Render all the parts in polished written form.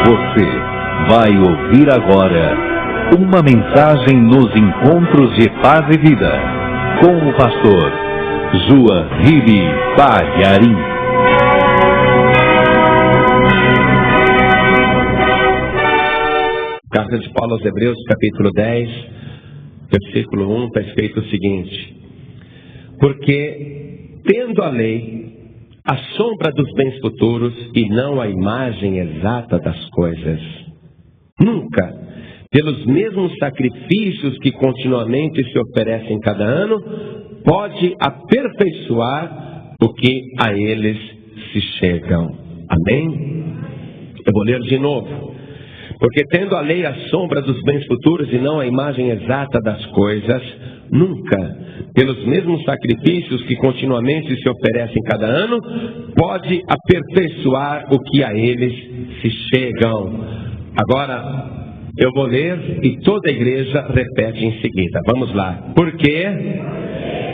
Você vai ouvir agora uma mensagem nos encontros de paz e vida com o pastor Juahiri Palharim. Carta de Paulo aos Hebreus, capítulo 10, versículo 1, está escrito o seguinte: porque, tendo a lei a sombra dos bens futuros e não a imagem exata das coisas, nunca, pelos mesmos sacrifícios que continuamente se oferecem cada ano, pode aperfeiçoar o que a eles se chegam. Amém? Eu vou ler de novo. Porque tendo a lei a sombra dos bens futuros e não a imagem exata das coisas, nunca, pelos mesmos sacrifícios que continuamente se oferecem cada ano, pode aperfeiçoar o que a eles se chegam. Agora, eu vou ler e toda a igreja repete em seguida. Vamos lá. Porque,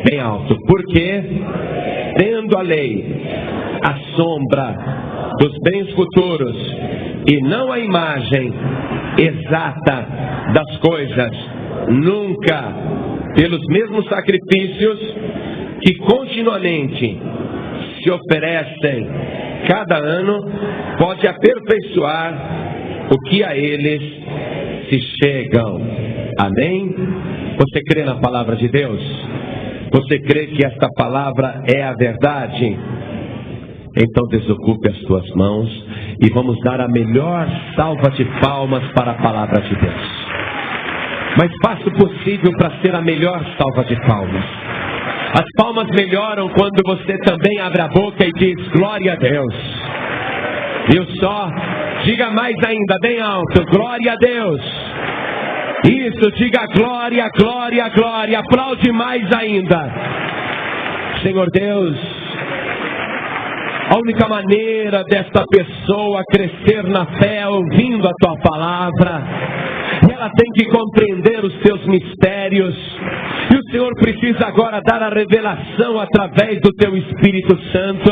bem alto, porque, tendo a lei a sombra dos bens futuros e não a imagem exata das coisas, nunca, pelos mesmos sacrifícios que continuamente se oferecem cada ano, pode aperfeiçoar o que a eles se chegam. Amém? Você crê na palavra de Deus? Você crê que esta palavra é a verdade? Então desocupe as tuas mãos e vamos dar a melhor salva de palmas para a palavra de Deus. Mas faça o possível para ser a melhor salva de palmas. As palmas melhoram quando você também abre a boca e diz glória a Deus. Viu só? Diga mais ainda, bem alto, glória a Deus. Isso, diga glória, glória, glória. Aplaude mais ainda. Senhor Deus, a única maneira desta pessoa crescer na fé ouvindo a Tua palavra, e ela tem que compreender os Teus mistérios, e o Senhor precisa agora dar a revelação através do Teu Espírito Santo.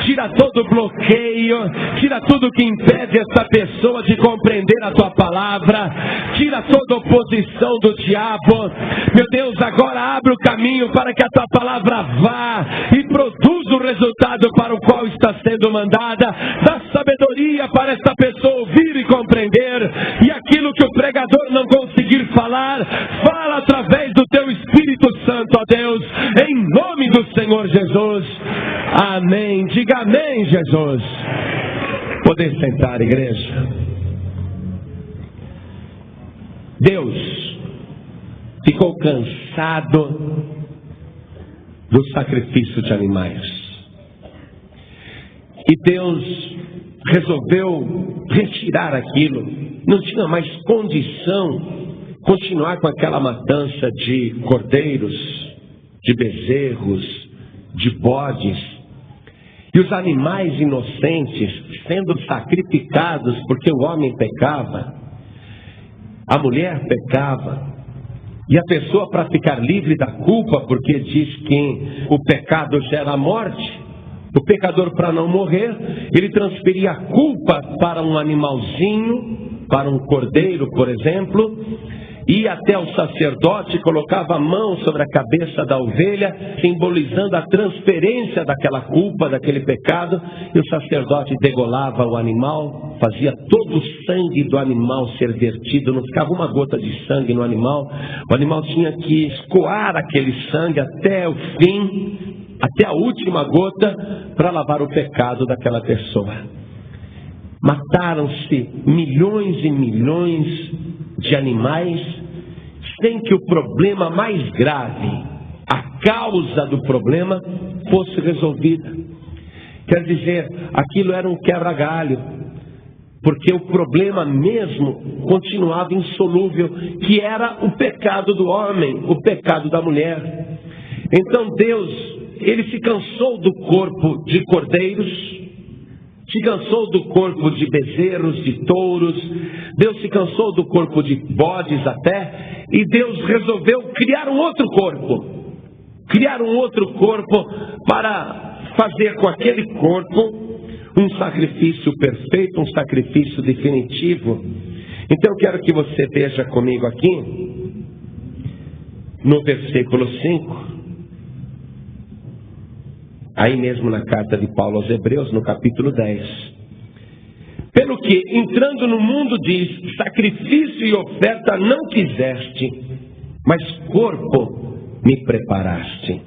Tira todo bloqueio, tira tudo que impede essa pessoa de compreender a Tua palavra, tira toda oposição do diabo. Meu Deus, agora abre o caminho para que a Tua palavra vá e produza o resultado para o qual está sendo mandada. Dá sabedoria para esta pessoa ouvir e compreender, e aquilo que o pregador não conseguir falar, fala através do Teu Espírito Santo, ó Deus, em nome do Senhor Jesus. Amém. Diga amém, Jesus. Poder sentar, igreja. Deus ficou cansado do sacrifício de animais. E Deus resolveu retirar aquilo. Não tinha mais condição continuar com aquela matança de cordeiros, de bezerros, de bodes. E os animais inocentes sendo sacrificados porque o homem pecava, a mulher pecava. E a pessoa, para ficar livre da culpa, porque diz que o pecado gera a morte, o pecador, para não morrer, ele transferia a culpa para um animalzinho, para um cordeiro, por exemplo, ia até o sacerdote, colocava a mão sobre a cabeça da ovelha, simbolizando a transferência daquela culpa, daquele pecado, e o sacerdote degolava o animal, fazia todo o sangue do animal ser vertido, não ficava uma gota de sangue no animal, o animal tinha que escoar aquele sangue até o fim, até a última gota, para lavar o pecado daquela pessoa. Mataram-se milhões e milhões de animais, sem que o problema mais grave, a causa do problema, fosse resolvida. Quer dizer, aquilo era um quebra-galho, porque o problema mesmo continuava insolúvel, que era o pecado do homem, o pecado da mulher. Então Deus, Ele se cansou do corpo de cordeiros, se cansou do corpo de bezerros, de touros. Deus se cansou do corpo de bodes até, e Deus resolveu criar um outro corpo. Criar um outro corpo para fazer com aquele corpo um sacrifício perfeito, um sacrifício definitivo. Então eu quero que você veja comigo aqui, no versículo 5, aí mesmo na carta de Paulo aos Hebreus, no capítulo 10. Pelo que, entrando no mundo, diz: sacrifício e oferta não quiseste, mas corpo me preparaste.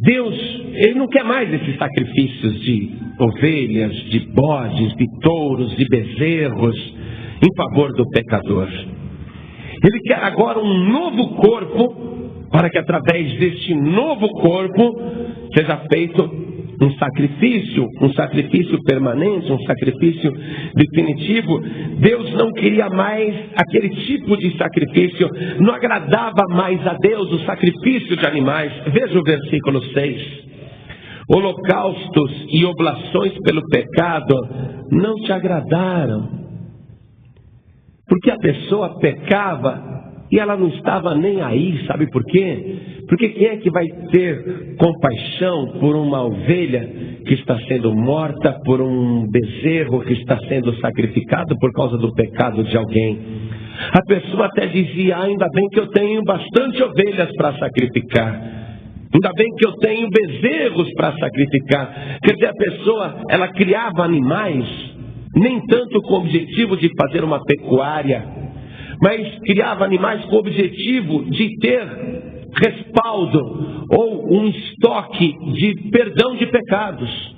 Deus, Ele não quer mais esses sacrifícios de ovelhas, de bodes, de touros, de bezerros, em favor do pecador. Ele quer agora um novo corpo, para que através deste novo corpo seja feito um sacrifício permanente, um sacrifício definitivo. Deus não queria mais aquele tipo de sacrifício, não agradava mais a Deus o sacrifício de animais. Veja o versículo 6. Holocaustos e oblações pelo pecado não te agradaram. Porque a pessoa pecava e ela não estava nem aí, sabe por quê? Porque quem é que vai ter compaixão por uma ovelha que está sendo morta, por um bezerro que está sendo sacrificado por causa do pecado de alguém? A pessoa até dizia: ainda bem que eu tenho bastante ovelhas para sacrificar, ainda bem que eu tenho bezerros para sacrificar. Quer dizer, a pessoa, ela criava animais, nem tanto com o objetivo de fazer uma pecuária, mas criava animais com o objetivo de ter respaldo ou um estoque de perdão de pecados.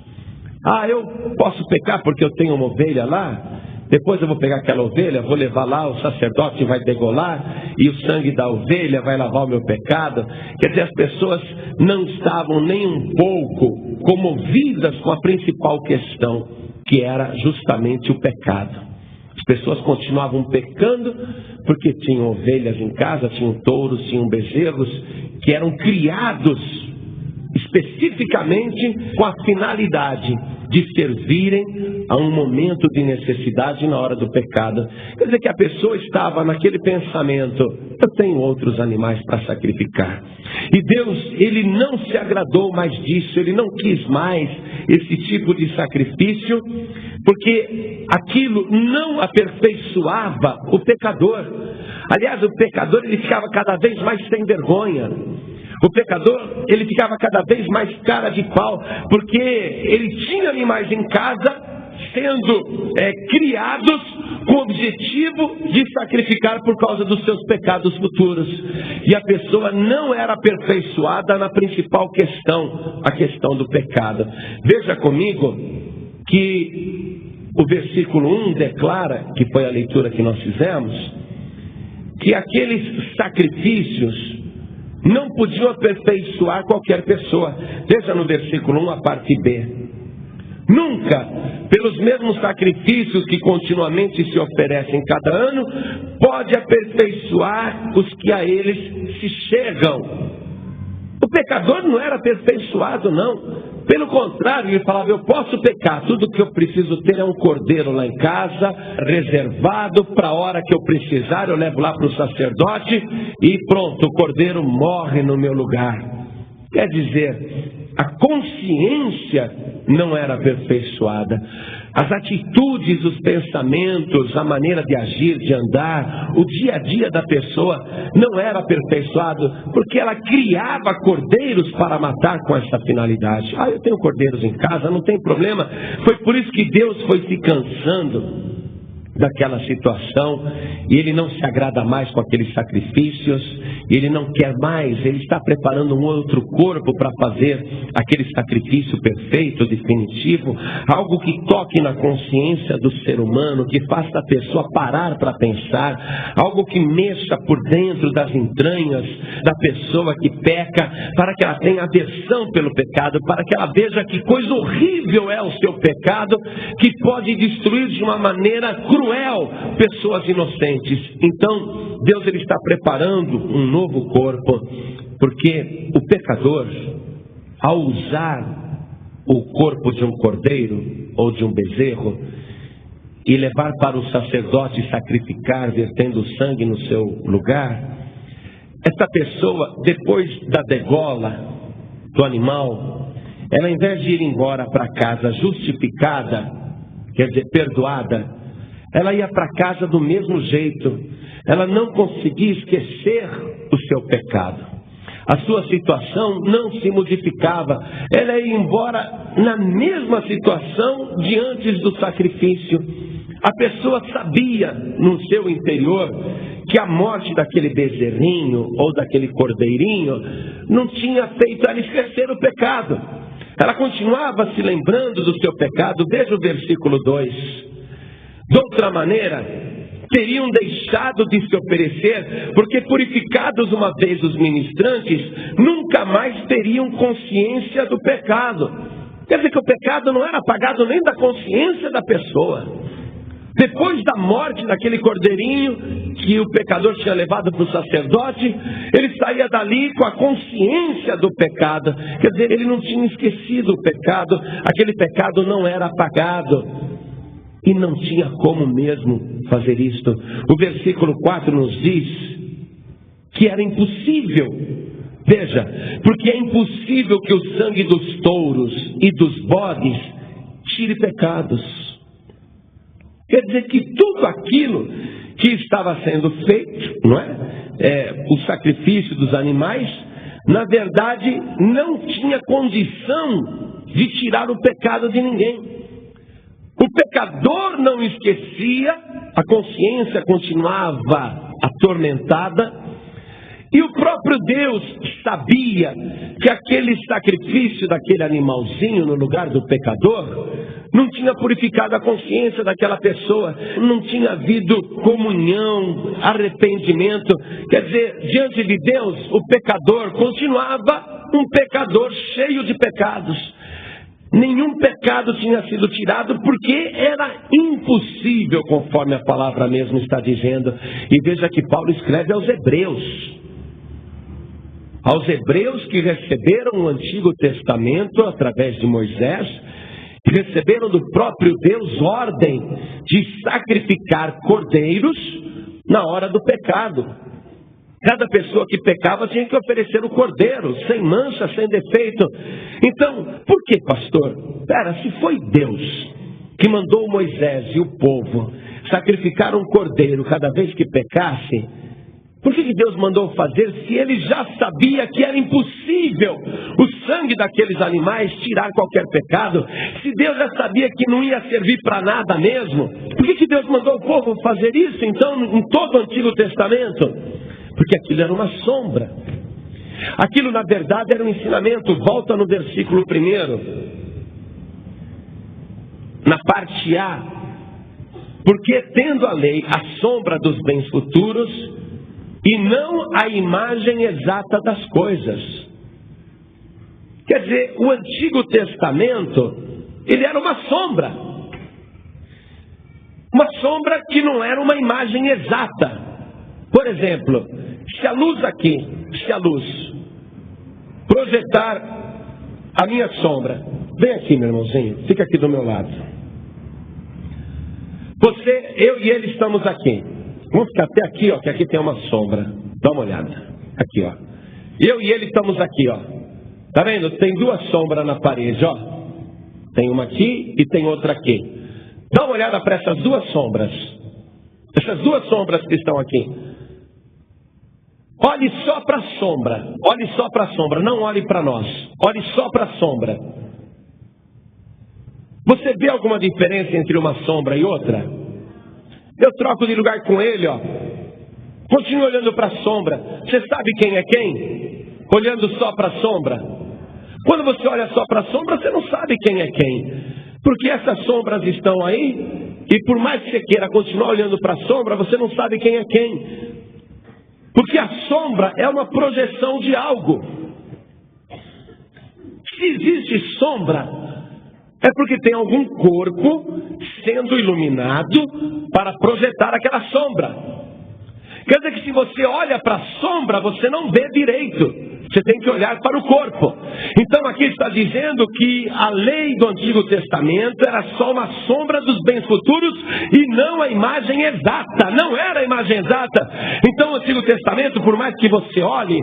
Eu posso pecar porque eu tenho uma ovelha lá, depois eu vou pegar aquela ovelha, vou levar lá, o sacerdote vai degolar e o sangue da ovelha vai lavar o meu pecado. Quer dizer, as pessoas não estavam nem um pouco comovidas com a principal questão, que era justamente o pecado. As pessoas continuavam pecando porque tinham ovelhas em casa, tinham touros, tinham bezerros, que eram criados especificamente com a finalidade de servirem a um momento de necessidade na hora do pecado. Quer dizer que a pessoa estava naquele pensamento: eu tenho outros animais para sacrificar. E Deus, Ele não se agradou mais disso, Ele não quis mais esse tipo de sacrifício, porque aquilo não aperfeiçoava o pecador. Aliás, o pecador, ele ficava cada vez mais sem vergonha. O pecador, ele ficava cada vez mais cara de pau, porque ele tinha animais em casa sendo criados com o objetivo de sacrificar por causa dos seus pecados futuros. E a pessoa não era aperfeiçoada na principal questão, a questão do pecado. Veja comigo que o versículo 1 declara, que foi a leitura que nós fizemos, que aqueles sacrifícios não podiam aperfeiçoar qualquer pessoa. Veja no versículo 1 a parte B. Nunca, pelos mesmos sacrifícios que continuamente se oferecem cada ano, pode aperfeiçoar os que a eles se chegam. O pecador não era aperfeiçoado, não. Pelo contrário, ele falava: eu posso pecar, tudo que eu preciso ter é um cordeiro lá em casa, reservado para a hora que eu precisar, eu levo lá para o sacerdote e pronto, o cordeiro morre no meu lugar. Quer dizer, a consciência não era aperfeiçoada. As atitudes, os pensamentos, a maneira de agir, de andar, o dia a dia da pessoa não era aperfeiçoado, porque ela criava cordeiros para matar com essa finalidade. Eu tenho cordeiros em casa, não tem problema. Foi por isso que Deus foi se cansando daquela situação, e Ele não se agrada mais com aqueles sacrifícios, Ele não quer mais, Ele está preparando um outro corpo para fazer aquele sacrifício perfeito, definitivo, algo que toque na consciência do ser humano, que faça a pessoa parar para pensar, algo que mexa por dentro das entranhas da pessoa que peca, para que ela tenha aversão pelo pecado, para que ela veja que coisa horrível é o seu pecado, que pode destruir de uma maneira cruel pessoas inocentes. Então, Deus, Ele está preparando um novo corpo, porque o pecador, ao usar o corpo de um cordeiro ou de um bezerro e levar para o sacerdote sacrificar, vertendo sangue no seu lugar, essa pessoa, depois da degola do animal, ela, ao invés de ir embora para casa justificada, quer dizer, perdoada, ela ia para casa do mesmo jeito. Ela não conseguia esquecer o seu pecado. A sua situação não se modificava. Ela ia embora na mesma situação de antes do sacrifício. A pessoa sabia no seu interior que a morte daquele bezerrinho ou daquele cordeirinho não tinha feito ela esquecer o pecado. Ela continuava se lembrando do seu pecado desde o versículo 2. De outra maneira, teriam deixado de se oferecer, porque purificados uma vez os ministrantes, nunca mais teriam consciência do pecado. Quer dizer que o pecado não era apagado nem da consciência da pessoa. Depois da morte daquele cordeirinho que o pecador tinha levado para o sacerdote, ele saía dali com a consciência do pecado. Quer dizer, ele não tinha esquecido o pecado, aquele pecado não era apagado. E não tinha como mesmo fazer isto. O versículo 4 nos diz que era impossível. Veja, porque é impossível que o sangue dos touros e dos bodes tire pecados. Quer dizer que tudo aquilo que estava sendo feito, não é? O sacrifício dos animais, na verdade, não tinha condição de tirar o pecado de ninguém. O pecador não esquecia, a consciência continuava atormentada, e o próprio Deus sabia que aquele sacrifício daquele animalzinho no lugar do pecador não tinha purificado a consciência daquela pessoa, não tinha havido comunhão, arrependimento. Quer dizer, diante de Deus, o pecador continuava um pecador cheio de pecados. Nenhum pecado tinha sido tirado, porque era impossível, conforme a palavra mesmo está dizendo. E veja que Paulo escreve aos Hebreus. Aos Hebreus que receberam o Antigo Testamento através de Moisés, receberam do próprio Deus ordem de sacrificar cordeiros na hora do pecado. Cada pessoa que pecava tinha que oferecer o cordeiro, sem mancha, sem defeito. Então, por que, pastor? Se foi Deus que mandou Moisés e o povo sacrificar um cordeiro cada vez que pecasse, por que Deus mandou fazer se ele já sabia que era impossível o sangue daqueles animais tirar qualquer pecado? Se Deus já sabia que não ia servir para nada mesmo, por que Deus mandou o povo fazer isso então em todo o Antigo Testamento? Porque aquilo era uma sombra. Aquilo na verdade era um ensinamento. Volta no versículo 1, na parte A. Porque tendo a lei a sombra dos bens futuros, e não a imagem exata das coisas. Quer dizer, o Antigo Testamento, ele era uma sombra. Uma sombra que não era uma imagem exata. Por exemplo, se a luz projetar a minha sombra, vem aqui, meu irmãozinho, fica aqui do meu lado. Eu e ele estamos aqui. Vamos ficar até aqui, ó, que aqui tem uma sombra. Dá uma olhada. Aqui, ó. Eu e ele estamos aqui, ó. Tá vendo? Tem duas sombras na parede, ó. Tem uma aqui e tem outra aqui. Dá uma olhada para essas duas sombras. Essas duas sombras que estão aqui. Olhe só para a sombra. Olhe só para a sombra. Não olhe para nós. Olhe só para a sombra. Você vê alguma diferença entre uma sombra e outra? Eu troco de lugar com ele, ó. Continue olhando para a sombra. Você sabe quem é quem? Olhando só para a sombra. Quando você olha só para a sombra, você não sabe quem é quem. Porque essas sombras estão aí, e por mais que você queira continuar olhando para a sombra, você não sabe quem é quem. Porque a sombra é uma projeção de algo. Se existe sombra, é porque tem algum corpo sendo iluminado para projetar aquela sombra. Quer dizer que se você olha para a sombra, você não vê direito. Você tem que olhar para o corpo. Então aqui está dizendo que a lei do Antigo Testamento era só uma sombra dos bens futuros e não a imagem exata. Não era a imagem exata. Então o Antigo Testamento, por mais que você olhe,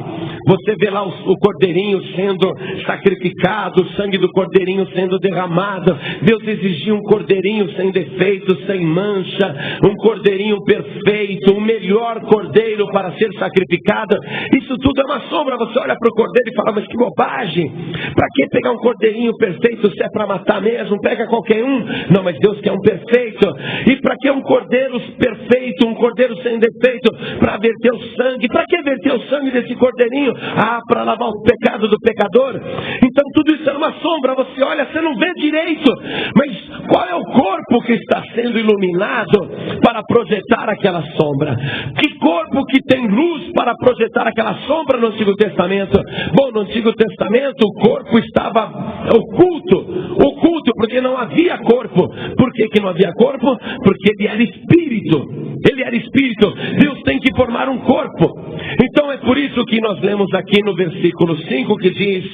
você vê lá o cordeirinho sendo sacrificado, o sangue do cordeirinho sendo derramado. Deus exigia um cordeirinho sem defeito, sem mancha, um cordeirinho perfeito, o melhor cordeiro para ser sacrificado. Isso tudo é uma sombra. Você olha para o cordeiro e fala, mas que bobagem, para que pegar um cordeirinho perfeito se é para matar mesmo? Pega qualquer um. Não, mas Deus quer um perfeito. E para que um cordeiro perfeito, um cordeiro sem defeito? Para verter o sangue. Para que verter o sangue desse cordeirinho? Ah, para lavar o pecado do pecador. Então tudo isso é uma sombra. Você olha, você não vê direito, mas qual é o corpo que está sendo iluminado para projetar aquela sombra? Que corpo que tem luz para projetar aquela sombra no Antigo Testamento? Bom, no Antigo Testamento o corpo estava oculto, porque não havia corpo. Por que não havia corpo? Porque ele era espírito. Ele era espírito. Deus tem que formar um corpo. Então é por isso que nós lemos aqui no versículo 5 que diz,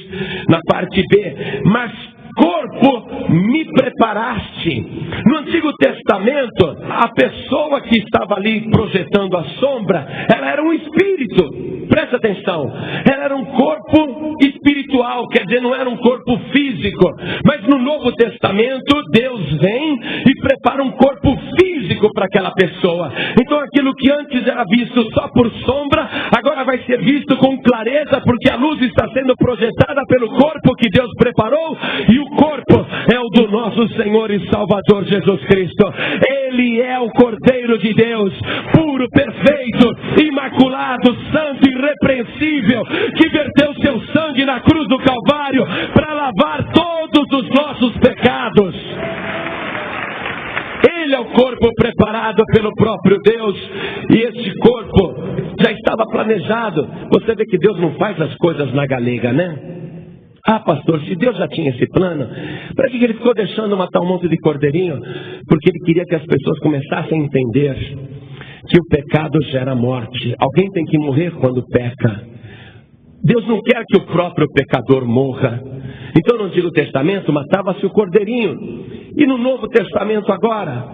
na parte B, mas corpo me preparaste. No Antigo Testamento, a pessoa que estava ali projetando a sombra, ela era um espírito. Presta atenção, ela era um corpo espiritual, quer dizer, não era um corpo físico. Mas no Novo Testamento, Deus vem e prepara um corpo físico para aquela pessoa. Então aquilo que antes era visto só por sombra, agora vai ser visto com clareza, porque a luz está sendo projetada pelo corpo que Deus preparou, e o corpo é o do nosso Senhor e Salvador Jesus Cristo. Ele é o Cordeiro de Deus, puro, perfeito, imaculado, santo, irrepreensível, que verteu seu sangue na cruz do Calvário para lavar todos os nossos pecados. Ele é o corpo preparado pelo próprio Deus, e este corpo já estava planejado. Você vê que Deus não faz as coisas na galega, né? Ah, pastor, se Deus já tinha esse plano, para que ele ficou deixando matar um monte de cordeirinho? Porque ele queria que as pessoas começassem a entender que o pecado gera morte. Alguém tem que morrer quando peca. Deus não quer que o próprio pecador morra. Então no Antigo Testamento matava-se o cordeirinho, e no Novo Testamento agora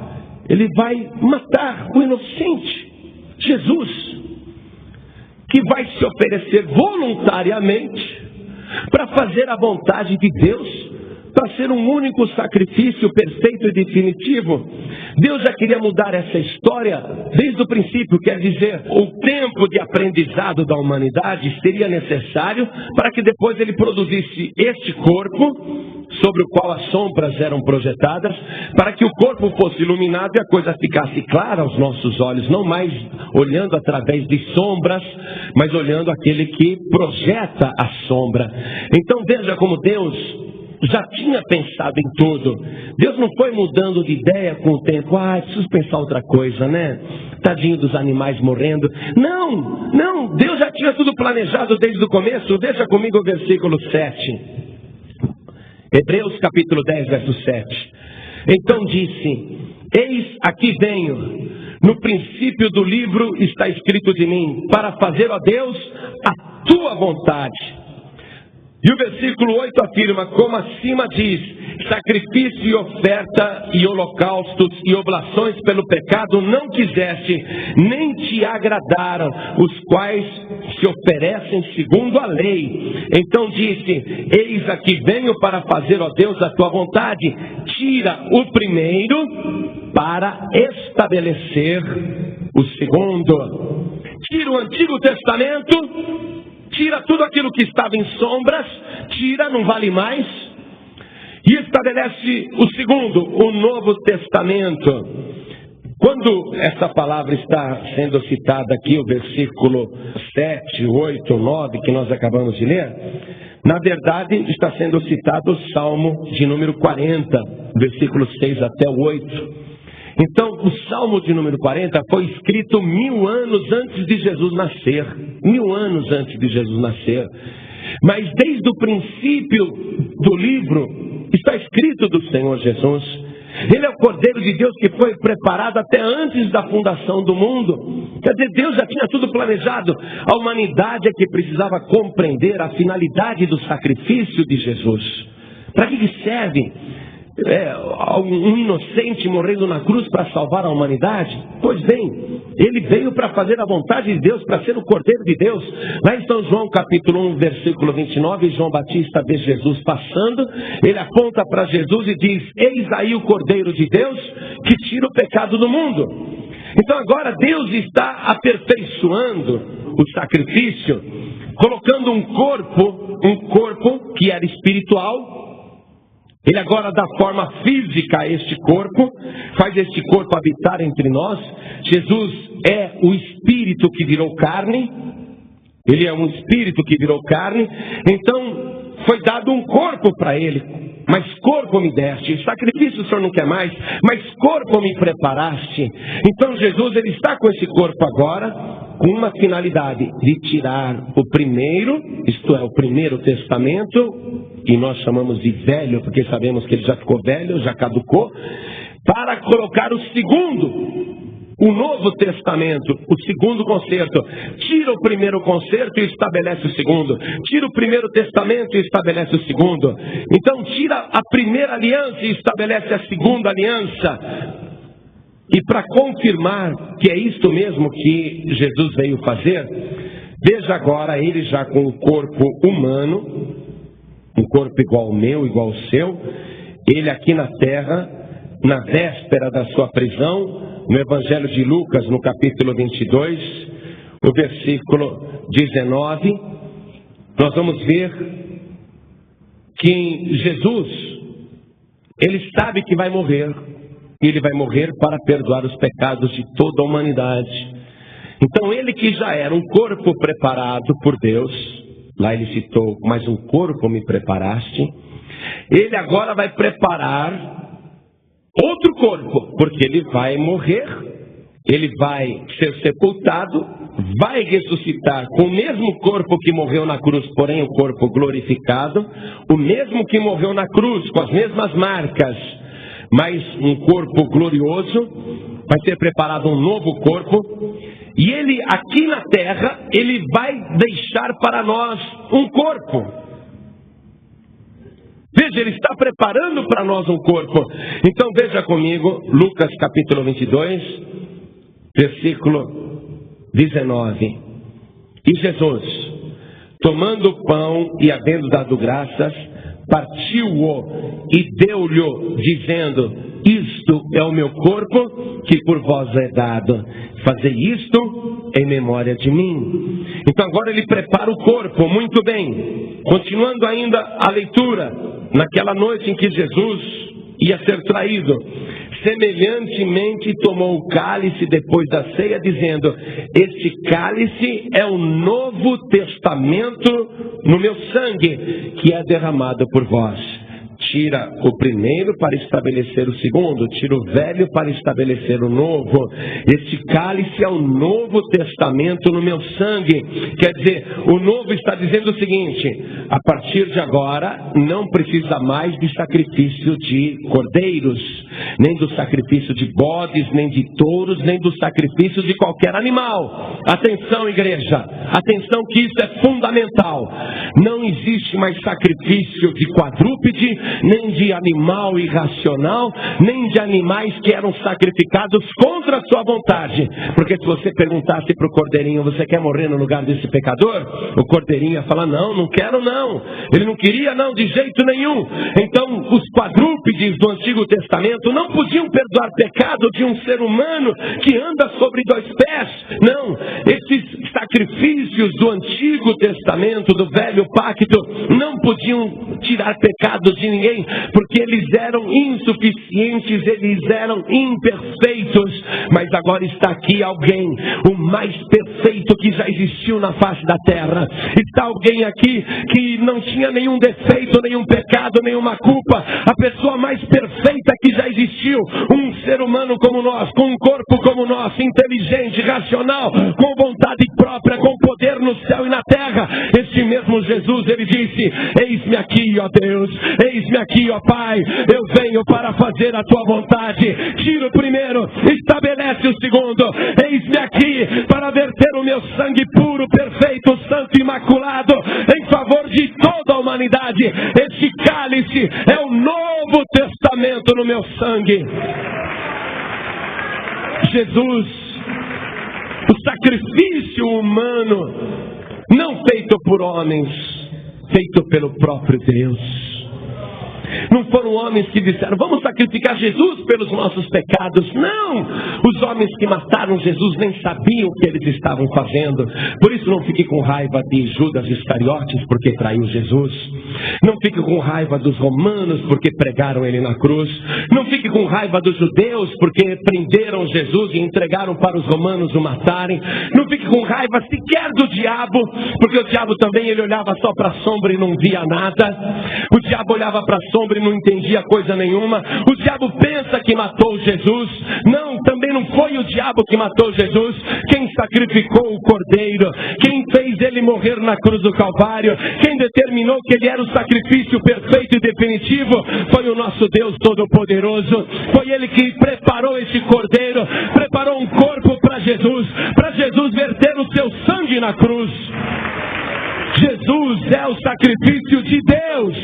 ele vai matar o inocente, Jesus, que vai se oferecer voluntariamente para fazer a vontade de Deus, para ser um único sacrifício perfeito e definitivo. Deus já queria mudar essa história desde o princípio, quer dizer, o tempo de aprendizado da humanidade seria necessário para que depois ele produzisse este corpo, sobre o qual as sombras eram projetadas, para que o corpo fosse iluminado e a coisa ficasse clara aos nossos olhos, não mais olhando através de sombras, mas olhando aquele que projeta a sombra. Então veja como Deus já tinha pensado em tudo. Deus não foi mudando de ideia com o tempo. Preciso pensar outra coisa, né? Tadinho dos animais morrendo. Não, Deus já tinha tudo planejado desde o começo. Veja comigo o versículo 7. Hebreus capítulo 10, verso 7. Então disse: eis aqui venho. No princípio do livro está escrito de mim, para fazer, ó Deus, a tua vontade. E o versículo 8 afirma, como acima diz: sacrifício e oferta e holocaustos e oblações pelo pecado não quiseste, nem te agradaram, os quais se oferecem segundo a lei. Então disse: eis aqui venho para fazer, ó Deus, a tua vontade. Tira o primeiro para estabelecer o segundo. Tira o Antigo Testamento, tira tudo aquilo que estava em sombras, tira, não vale mais, e estabelece o segundo, o Novo Testamento. Quando essa palavra está sendo citada aqui, o versículo 7, 8, 9, que nós acabamos de ler, na verdade está sendo citado o Salmo de número 40, versículos 6 até o 8. Então, o Salmo de número 40 foi escrito 1000 anos antes de Jesus nascer. 1000 anos antes de Jesus nascer. Mas desde o princípio do livro está escrito do Senhor Jesus. Ele é o Cordeiro de Deus que foi preparado até antes da fundação do mundo. Quer dizer, Deus já tinha tudo planejado. A humanidade é que precisava compreender a finalidade do sacrifício de Jesus. Para que serve um inocente morrendo na cruz para salvar a humanidade? Pois bem, ele veio para fazer a vontade de Deus, para ser o Cordeiro de Deus. Lá em São João capítulo 1, versículo 29, João Batista vê Jesus passando, ele aponta para Jesus e diz: eis aí o Cordeiro de Deus que tira o pecado do mundo. Então agora Deus está aperfeiçoando o sacrifício, colocando um corpo que era espiritual. Ele agora dá forma física a este corpo, faz este corpo habitar entre nós. Jesus é o Espírito que virou carne. Ele é um Espírito que virou carne. Então foi dado um corpo para ele. Mas corpo me deste, sacrifício o Senhor não quer mais, mas corpo me preparaste. Então Jesus, ele está com esse corpo agora, com uma finalidade de tirar o primeiro, isto é, o primeiro testamento, que nós chamamos de velho, porque sabemos que ele já ficou velho, já caducou, para colocar o segundo, o novo testamento, o segundo concerto. Tira o primeiro concerto e estabelece o segundo. Tira o primeiro testamento e estabelece o segundo. Então tira a primeira aliança e estabelece a segunda aliança. E para confirmar que é isto mesmo que Jesus veio fazer, veja agora ele já com o corpo humano, um corpo igual ao meu, igual ao seu, ele aqui na terra, na véspera da sua prisão, no Evangelho de Lucas, no capítulo 22, o versículo 19, nós vamos ver que Jesus, ele sabe que vai morrer, e ele vai morrer para perdoar os pecados de toda a humanidade. Então ele que já era um corpo preparado por Deus, lá ele citou, mas um corpo me preparaste, ele agora vai preparar outro corpo, porque ele vai morrer, ele vai ser sepultado, vai ressuscitar com o mesmo corpo que morreu na cruz, porém o corpo glorificado, o mesmo que morreu na cruz, com as mesmas marcas, mas um corpo glorioso. Vai ser preparado um novo corpo, e ele aqui na terra, ele vai deixar para nós um corpo. Veja, ele está preparando para nós um corpo. Então veja comigo, Lucas capítulo 22, versículo 19. E Jesus, tomando o pão e havendo dado graças, partiu-o e deu-lhe, dizendo: isto é o meu corpo que por vós é dado. Fazei isto em memória de mim. Então agora ele prepara o corpo, muito bem. Continuando ainda a leitura, naquela noite em que Jesus ia ser traído, semelhantemente tomou o cálice depois da ceia, dizendo: este cálice é o novo testamento no meu sangue, que é derramado por vós. Tira o primeiro para estabelecer o segundo, tira o velho para estabelecer o novo. Este cálice é o novo testamento no meu sangue. Quer dizer, o novo está dizendo o seguinte: a partir de agora não precisa mais de sacrifício de cordeiros, nem do sacrifício de bodes, nem de touros, nem do sacrifício de qualquer animal. Atenção, igreja, atenção, que isso é fundamental. Não existe mais sacrifício de quadrúpede, nem de animal irracional, nem de animais que eram sacrificados contra a sua vontade. Porque se você perguntasse para o cordeirinho: você quer morrer no lugar desse pecador? O cordeirinho ia falar: não, não quero não. Ele não queria não, de jeito nenhum. Então os quadrúpedes do Antigo Testamento não podiam perdoar pecado de um ser humano que anda sobre dois pés. Não, esses sacrifícios do Antigo Testamento, do Velho Pacto, não podiam tirar pecado de ninguém, porque eles eram insuficientes, eles eram imperfeitos. Mas agora está aqui alguém, o mais perfeito que já existiu na face da terra. Está alguém aqui que não tinha nenhum defeito, nenhum pecado, nenhuma culpa. A pessoa mais perfeita que já existiu. Um ser humano como nós, com um corpo como o nosso, inteligente, racional, com vontade própria, com poder no céu e na terra. Este mesmo Jesus, ele disse: eis-me aqui, ó Deus, eis-me aqui, ó Pai, eu venho para fazer a tua vontade. Tira o primeiro, estabelece o segundo. Eis-me aqui para verter o meu sangue puro, perfeito, santo e imaculado em favor de toda a humanidade. Este cálice é o Novo Testamento no meu sangue. Jesus, o sacrifício humano, não feito por homens, feito pelo próprio Deus. Não foram homens que disseram: vamos sacrificar Jesus pelos nossos pecados. Não! Os homens que mataram Jesus nem sabiam o que eles estavam fazendo. Por isso não fique com raiva de Judas Iscariotes porque traiu Jesus. Não fique com raiva dos romanos porque pregaram ele na cruz. Não fique com raiva dos judeus porque prenderam Jesus e entregaram para os romanos o matarem. Não fique com raiva sequer do diabo, porque o diabo também, ele olhava só para a sombra e não via nada. O diabo olhava para a sombra e não entendia coisa nenhuma. O diabo pensa que matou Jesus. Não, também não foi o diabo que matou Jesus. Quem sacrificou o cordeiro, quem fez ele morrer na cruz do Calvário, quem determinou que ele era o sacrifício perfeito e definitivo, foi o nosso Deus Todo-Poderoso. Foi ele que preparou esse cordeiro, preparou um corpo para Jesus verter o seu sangue na cruz. Jesus é o sacrifício de Deus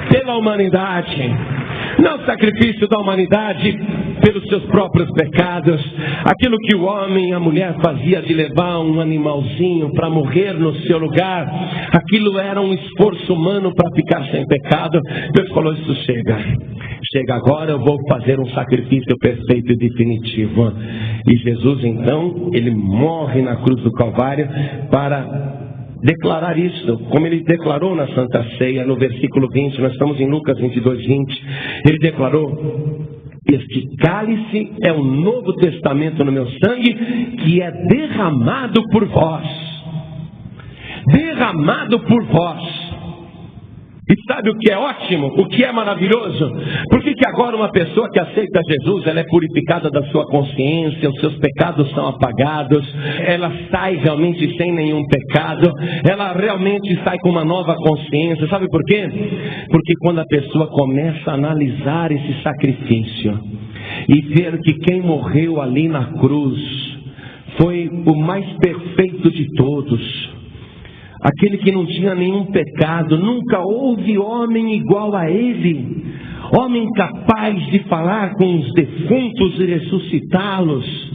pela humanidade. Não o sacrifício da humanidade pelos seus próprios pecados. Aquilo que o homem e a mulher fazia de levar um animalzinho para morrer no seu lugar, aquilo era um esforço humano para ficar sem pecado. Deus falou: isso chega agora, eu vou fazer um sacrifício perfeito e definitivo. E Jesus então, ele morre na cruz do Calvário para declarar isso, como ele declarou na Santa Ceia, no versículo 20, nós estamos em Lucas 22, 20, ele declarou: este cálice é o Novo Testamento no meu sangue, que é derramado por vós. Derramado por vós. E sabe o que é ótimo? O que é maravilhoso? Por que agora uma pessoa que aceita Jesus, ela é purificada da sua consciência, os seus pecados são apagados, ela sai realmente sem nenhum pecado, ela realmente sai com uma nova consciência. Sabe por quê? Porque quando a pessoa começa a analisar esse sacrifício e ver que quem morreu ali na cruz foi o mais perfeito de todos, aquele que não tinha nenhum pecado, nunca houve homem igual a ele, homem capaz de falar com os defuntos e ressuscitá-los,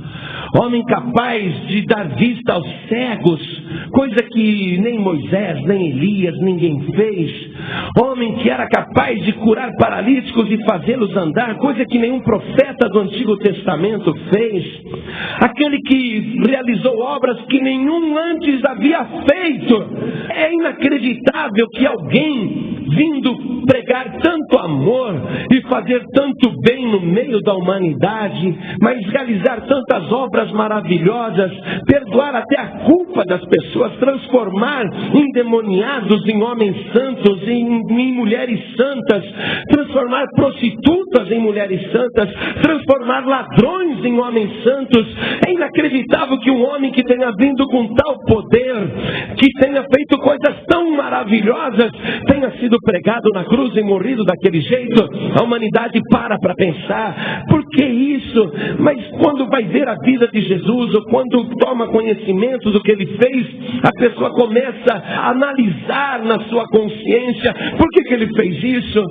homem capaz de dar vista aos cegos, coisa que nem Moisés, nem Elias, ninguém fez, homem que era capaz de curar paralíticos e fazê-los andar, coisa que nenhum profeta do Antigo Testamento fez, aquele que realizou obras que nenhum antes havia feito. É inacreditável que alguém vindo pregar tanto amor e fazer tanto bem no meio da humanidade, mas realizar tantas obras maravilhosas, perdoar até a culpa das pessoas, transformar endemoniados em homens santos, em mulheres santas, transformar prostitutas em mulheres santas, transformar ladrões em homens santos. É inacreditável que um homem que tenha vindo com tal poder, que tenha feito coisas tão maravilhosas, tenha sido pregado na cruz e morrido daquele jeito. A humanidade para pensar: por que isso? Mas quando vai ver a vida de Jesus, ou quando toma conhecimento do que ele fez, a pessoa começa a analisar na sua consciência: por que ele fez isso?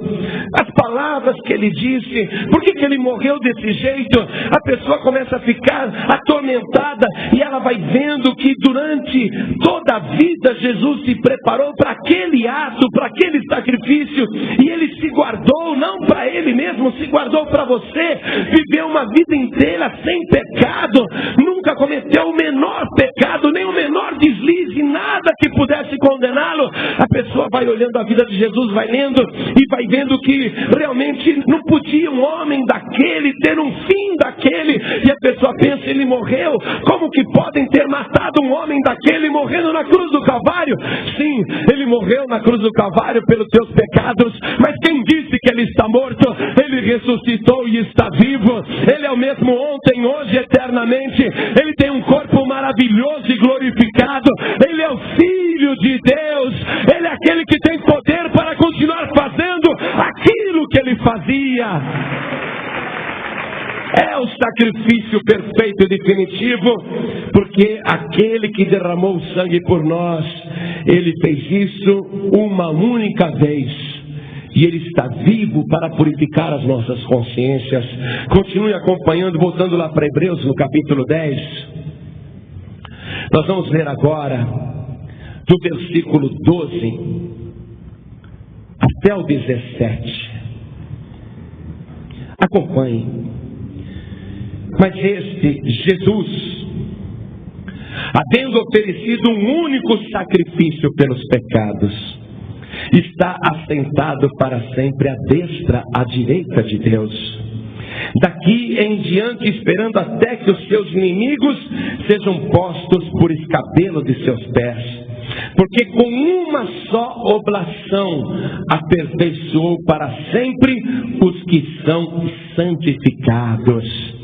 As palavras que ele disse, por que ele morreu desse jeito? A pessoa começa a ficar atormentada e ela vai vendo que durante toda a vida Jesus se preparou para aquele ato, para aquele sacrifício, e ele se guardou, não para ele mesmo, se guardou para você. Viveu uma vida inteira sem pecado, nunca cometeu o menor pecado, nem o menor deslize, nada que pudesse condená-lo. A pessoa vai olhando a vida de Jesus, vai lendo e vai vendo que realmente não podia um homem daquele ter um fim daquele, e a pessoa pensa: ele morreu. Como que podem ter matado um homem daquele morrendo na cruz do Calvário? Sim, ele morreu na cruz do Calvário pelos teus pecados, mas quem disse que ele está morto? Ele ressuscitou e está vivo. Ele é o mesmo ontem, hoje, eternamente. Ele tem um corpo maravilhoso e glorificado. Ele é o Filho de Deus. Ele é aquele que tem poder para continuar fazendo aquilo que ele fazia. É o sacrifício perfeito e definitivo, porque aquele que derramou o sangue por nós, ele fez isso uma única vez. E ele está vivo para purificar as nossas consciências. Continue acompanhando, voltando lá para Hebreus, no capítulo 10. Nós vamos ler agora, do versículo 12 até o 17. Acompanhe. Mas este Jesus, havendo oferecido um único sacrifício pelos pecados, está assentado para sempre à destra, à direita de Deus. Daqui em diante, esperando até que os seus inimigos sejam postos por escabelo de seus pés. Porque com uma só oblação aperfeiçoou para sempre os que são santificados.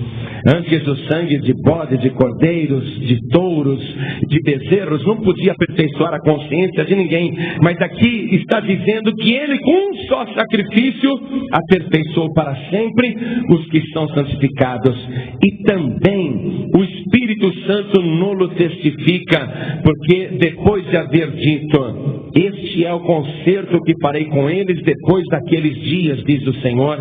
Antes o sangue de bode, de cordeiros, de touros, de bezerros não podia aperfeiçoar a consciência de ninguém. Mas aqui está dizendo que ele com um só sacrifício aperfeiçoou para sempre os que são santificados. E também o Espírito Santo nolo testifica, porque depois de haver dito: este é o concerto que farei com eles depois daqueles dias, diz o Senhor,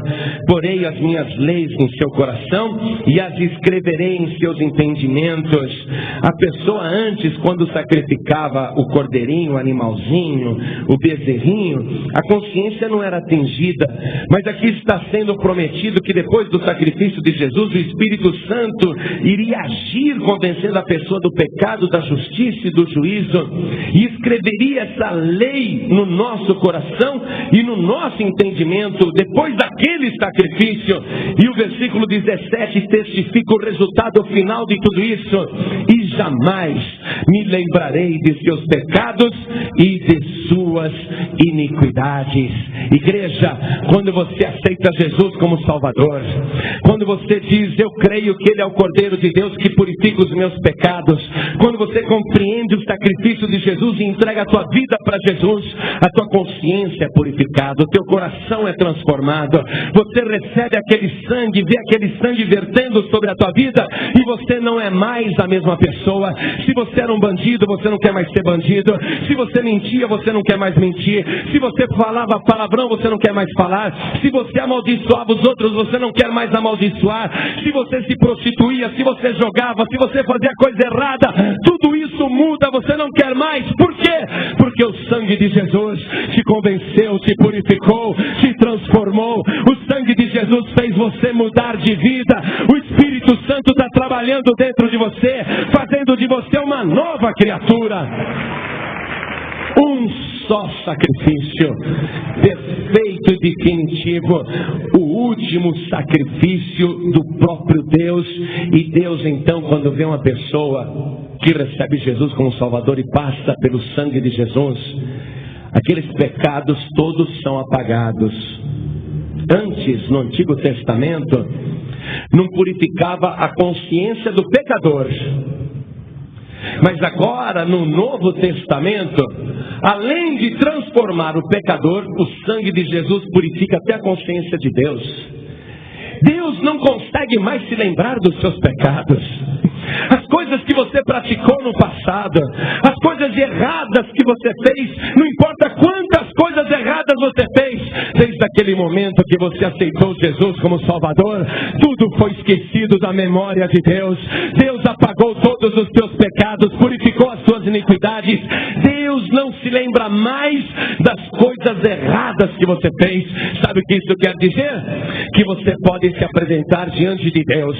porei as minhas leis em seu coração e as escreverei em seus entendimentos. A pessoa antes, quando sacrificava o cordeirinho, o animalzinho, o bezerrinho, a consciência não era atingida. Mas aqui está sendo prometido que depois do sacrifício de Jesus, o Espírito Santo iria agir convencendo a pessoa do pecado, da justiça e do juízo, e escreveria essa lei no nosso coração e no nosso entendimento depois daquele sacrifício. E o versículo 17 testifica o resultado final de tudo isso: e jamais me lembrarei de seus pecados e de suas iniquidades. Igreja, quando você aceita Jesus como Salvador, quando você diz: eu creio que Ele é o Cordeiro de Deus que purifica os meus pecados, quando você compreende o sacrifício de Jesus e entrega a tua vida para Jesus, a tua consciência é purificada, o teu coração é transformado, você recebe aquele sangue, vê aquele sangue vertendo sobre a tua vida, e você não é mais a mesma pessoa. Se você era um bandido, você não quer mais ser bandido. Se você mentia, você não quer mais mentir. Se você falava palavrão, você não quer mais falar. Se você amaldiçoava os outros, você não quer mais amaldiçoar. Se você se prostituía, se você jogava, se você fazia coisa errada, tudo isso muda, você não quer mais. Por quê? Porque o sangue de Jesus te convenceu, te purificou, te transformou. O sangue de Jesus fez você mudar de vida. O Espírito Santo está trabalhando dentro de você, fazendo de você uma nova criatura. Um só sacrifício, perfeito e definitivo, o último sacrifício do próprio Deus. E Deus, então, quando vê uma pessoa que recebe Jesus como Salvador e passa pelo sangue de Jesus, aqueles pecados todos são apagados. Antes, no Antigo Testamento, não purificava a consciência do pecador. Mas agora, no Novo Testamento, além de transformar o pecador, o sangue de Jesus purifica até a consciência de Deus. Deus não consegue mais se lembrar dos seus pecados. As coisas que você praticou no passado, as coisas erradas que você fez, não importa quantas coisas erradas você fez, desde aquele momento que você aceitou Jesus como Salvador, tudo foi esquecido da memória de Deus. Deus apagou todos os teus pecados, purificou as tuas iniquidades. Deus não se lembra mais das coisas erradas que você fez. Sabe o que isso quer dizer? Que você pode se apresentar diante de Deus,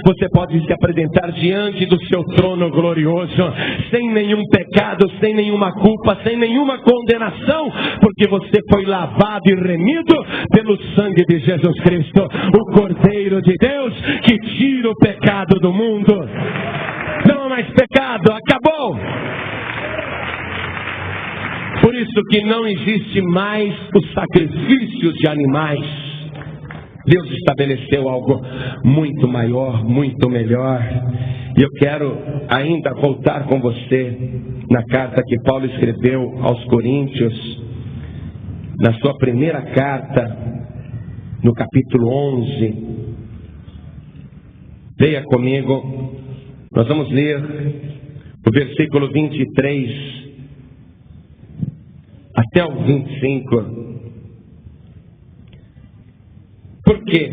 você pode se apresentar diante do seu trono glorioso, sem nenhum pecado, sem nenhuma culpa, sem nenhuma condenação, porque você foi lavado e remido pelo sangue de Jesus Cristo, o Cordeiro de Deus, que tira o o pecado do mundo. Não há mais pecado, acabou. Por isso que não existe mais o sacrifício de animais. Deus estabeleceu algo muito maior, muito melhor. E eu quero ainda voltar com você na carta que Paulo escreveu aos Coríntios, na sua primeira carta, no capítulo 11. Leia comigo, nós vamos ler o versículo 23 até o 25. Porque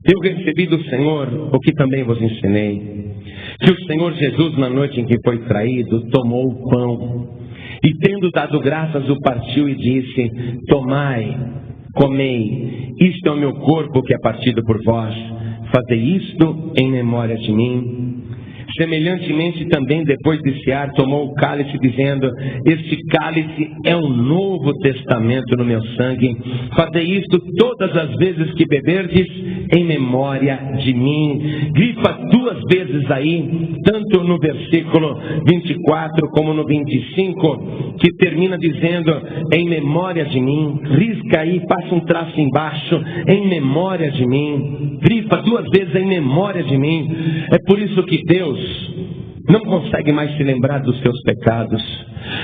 eu recebi do Senhor o que também vos ensinei, que o Senhor Jesus, na noite em que foi traído, tomou o pão e, tendo dado graças, o partiu e disse: tomai, comei, isto é o meu corpo que é partido por vós, fazei isto em memória de mim. Semelhantemente também, depois de cear, tomou o cálice, dizendo: este cálice é um novo testamento no meu sangue. Fazei isto todas as vezes que beberdes, em memória de mim. Grifa 2 vezes aí, tanto no versículo 24 como no 25, que termina dizendo: em memória de mim. Risca aí, passa um traço embaixo: em memória de mim. Grifa 2 vezes: em memória de mim. É por isso que Deus não consegue mais se lembrar dos seus pecados.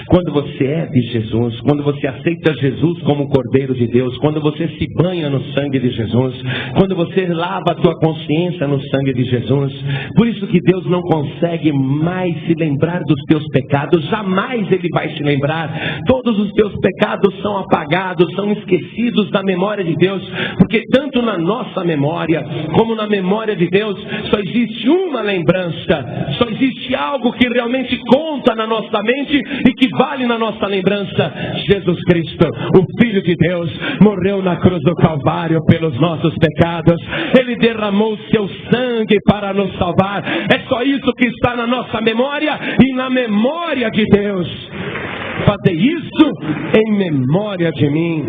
Quando você é de Jesus, quando você aceita Jesus como Cordeiro de Deus, quando você se banha no sangue de Jesus, quando você lava a tua consciência no sangue de Jesus, por isso que Deus não consegue mais se lembrar dos teus pecados. Jamais Ele vai se lembrar. Todos os teus pecados são apagados, são esquecidos da memória de Deus, porque tanto na nossa memória como na memória de Deus só existe uma lembrança, só existe algo que realmente conta na nossa mente e que vale na nossa lembrança: Jesus Cristo, o Filho de Deus, morreu na cruz do Calvário pelos nossos pecados. Ele derramou o seu sangue para nos salvar. É só isso que está na nossa memória e na memória de Deus. Fazei isso em memória de mim.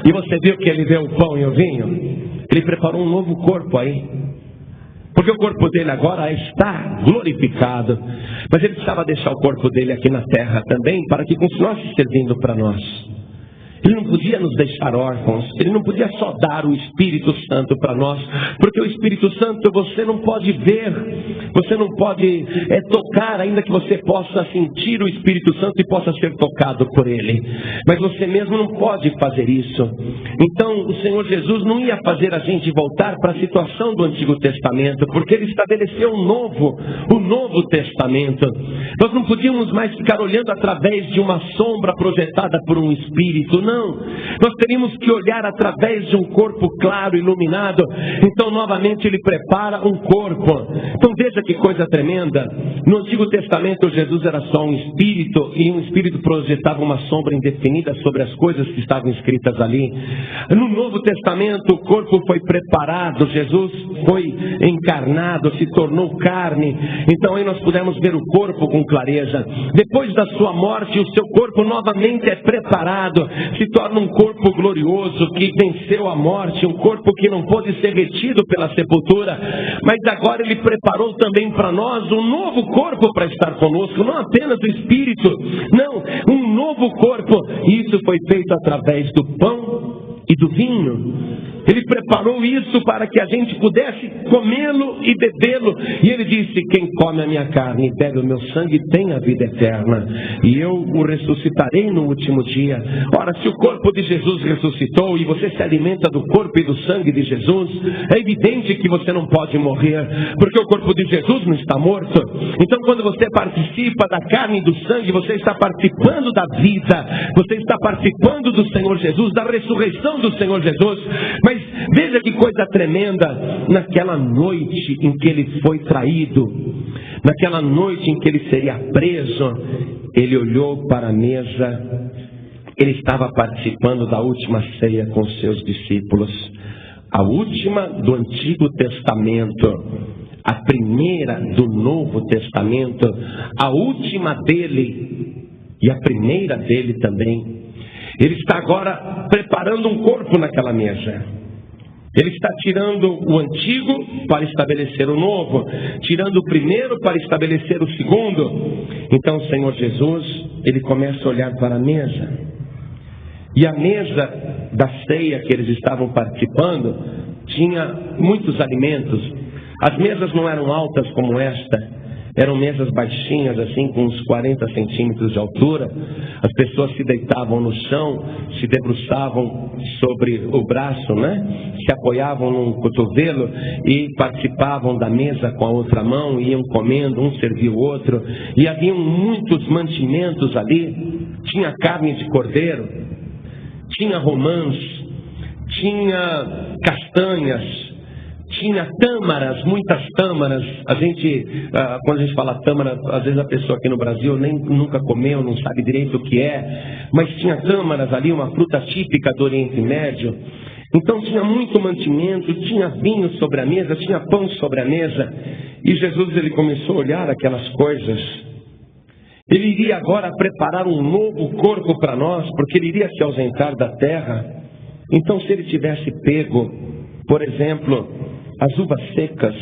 E você viu que Ele deu o pão e o vinho? Ele preparou um novo corpo aí, porque o corpo dele agora está glorificado. Mas ele precisava deixar o corpo dele aqui na terra também, para que continuasse servindo para nós. Ele não podia nos deixar órfãos. Ele não podia só dar o Espírito Santo para nós, porque o Espírito Santo você não pode ver, você não pode tocar, ainda que você possa sentir o Espírito Santo e possa ser tocado por ele. Mas você mesmo não pode fazer isso. Então o Senhor Jesus não ia fazer a gente voltar para a situação do Antigo Testamento, porque Ele estabeleceu o Novo Testamento. Nós não podíamos mais ficar olhando através de uma sombra projetada por um Espírito. Não, nós teríamos que olhar através de um corpo claro, iluminado. Então novamente Ele prepara um corpo. Então veja que coisa tremenda. No Antigo Testamento Jesus era só um espírito, e um espírito projetava uma sombra indefinida sobre as coisas que estavam escritas ali. No Novo Testamento o corpo foi preparado, Jesus foi encarnado, se tornou carne. Então aí nós pudemos ver o corpo com clareza. Depois da sua morte o seu corpo novamente é preparado, se torna um corpo glorioso que venceu a morte, um corpo que não pôde ser retido pela sepultura. Mas agora Ele preparou também para nós um novo corpo para estar conosco, não apenas o Espírito, não, um novo corpo. E isso foi feito através do pão e do vinho. Ele preparou isso para que a gente pudesse comê-lo e bebê-lo. E Ele disse: quem come a minha carne e bebe o meu sangue tem a vida eterna, e eu o ressuscitarei no último dia. Ora, se o corpo de Jesus ressuscitou e você se alimenta do corpo e do sangue de Jesus, é evidente que você não pode morrer, porque o corpo de Jesus não está morto. Então quando você participa da carne e do sangue, você está participando da vida, você está participando do Senhor Jesus, da ressurreição do Senhor Jesus. Mas veja que coisa tremenda. Naquela noite em que Ele foi traído, naquela noite em que Ele seria preso, Ele olhou para a mesa. Ele estava participando da última ceia com seus discípulos, a última do Antigo Testamento, a primeira do Novo Testamento, a última dele e a primeira dele também. Ele está agora preparando um corpo naquela mesa. Ele está tirando o antigo para estabelecer o novo, tirando o primeiro para estabelecer o segundo. Então o Senhor Jesus, ele começa a olhar para a mesa. E a mesa da ceia que eles estavam participando tinha muitos alimentos. As mesas não eram altas como esta. Eram mesas baixinhas, assim, com uns 40 centímetros de altura. As pessoas se deitavam no chão, se debruçavam sobre o braço, né? Se apoiavam num cotovelo e participavam da mesa com a outra mão, iam comendo, um servia o outro. E haviam muitos mantimentos ali. Tinha carne de cordeiro, tinha romãs, tinha castanhas, tinha tâmaras, muitas tâmaras. Quando a gente fala tâmara, às vezes a pessoa aqui no Brasil nunca comeu, não sabe direito o que é, mas tinha tâmaras ali, uma fruta típica do Oriente Médio. Então tinha muito mantimento, tinha vinho sobre a mesa, tinha pão sobre a mesa. E Jesus, ele começou a olhar aquelas coisas. Ele iria agora preparar um novo corpo para nós, porque ele iria se ausentar da terra. Então, se ele tivesse pego, por exemplo, as uvas secas,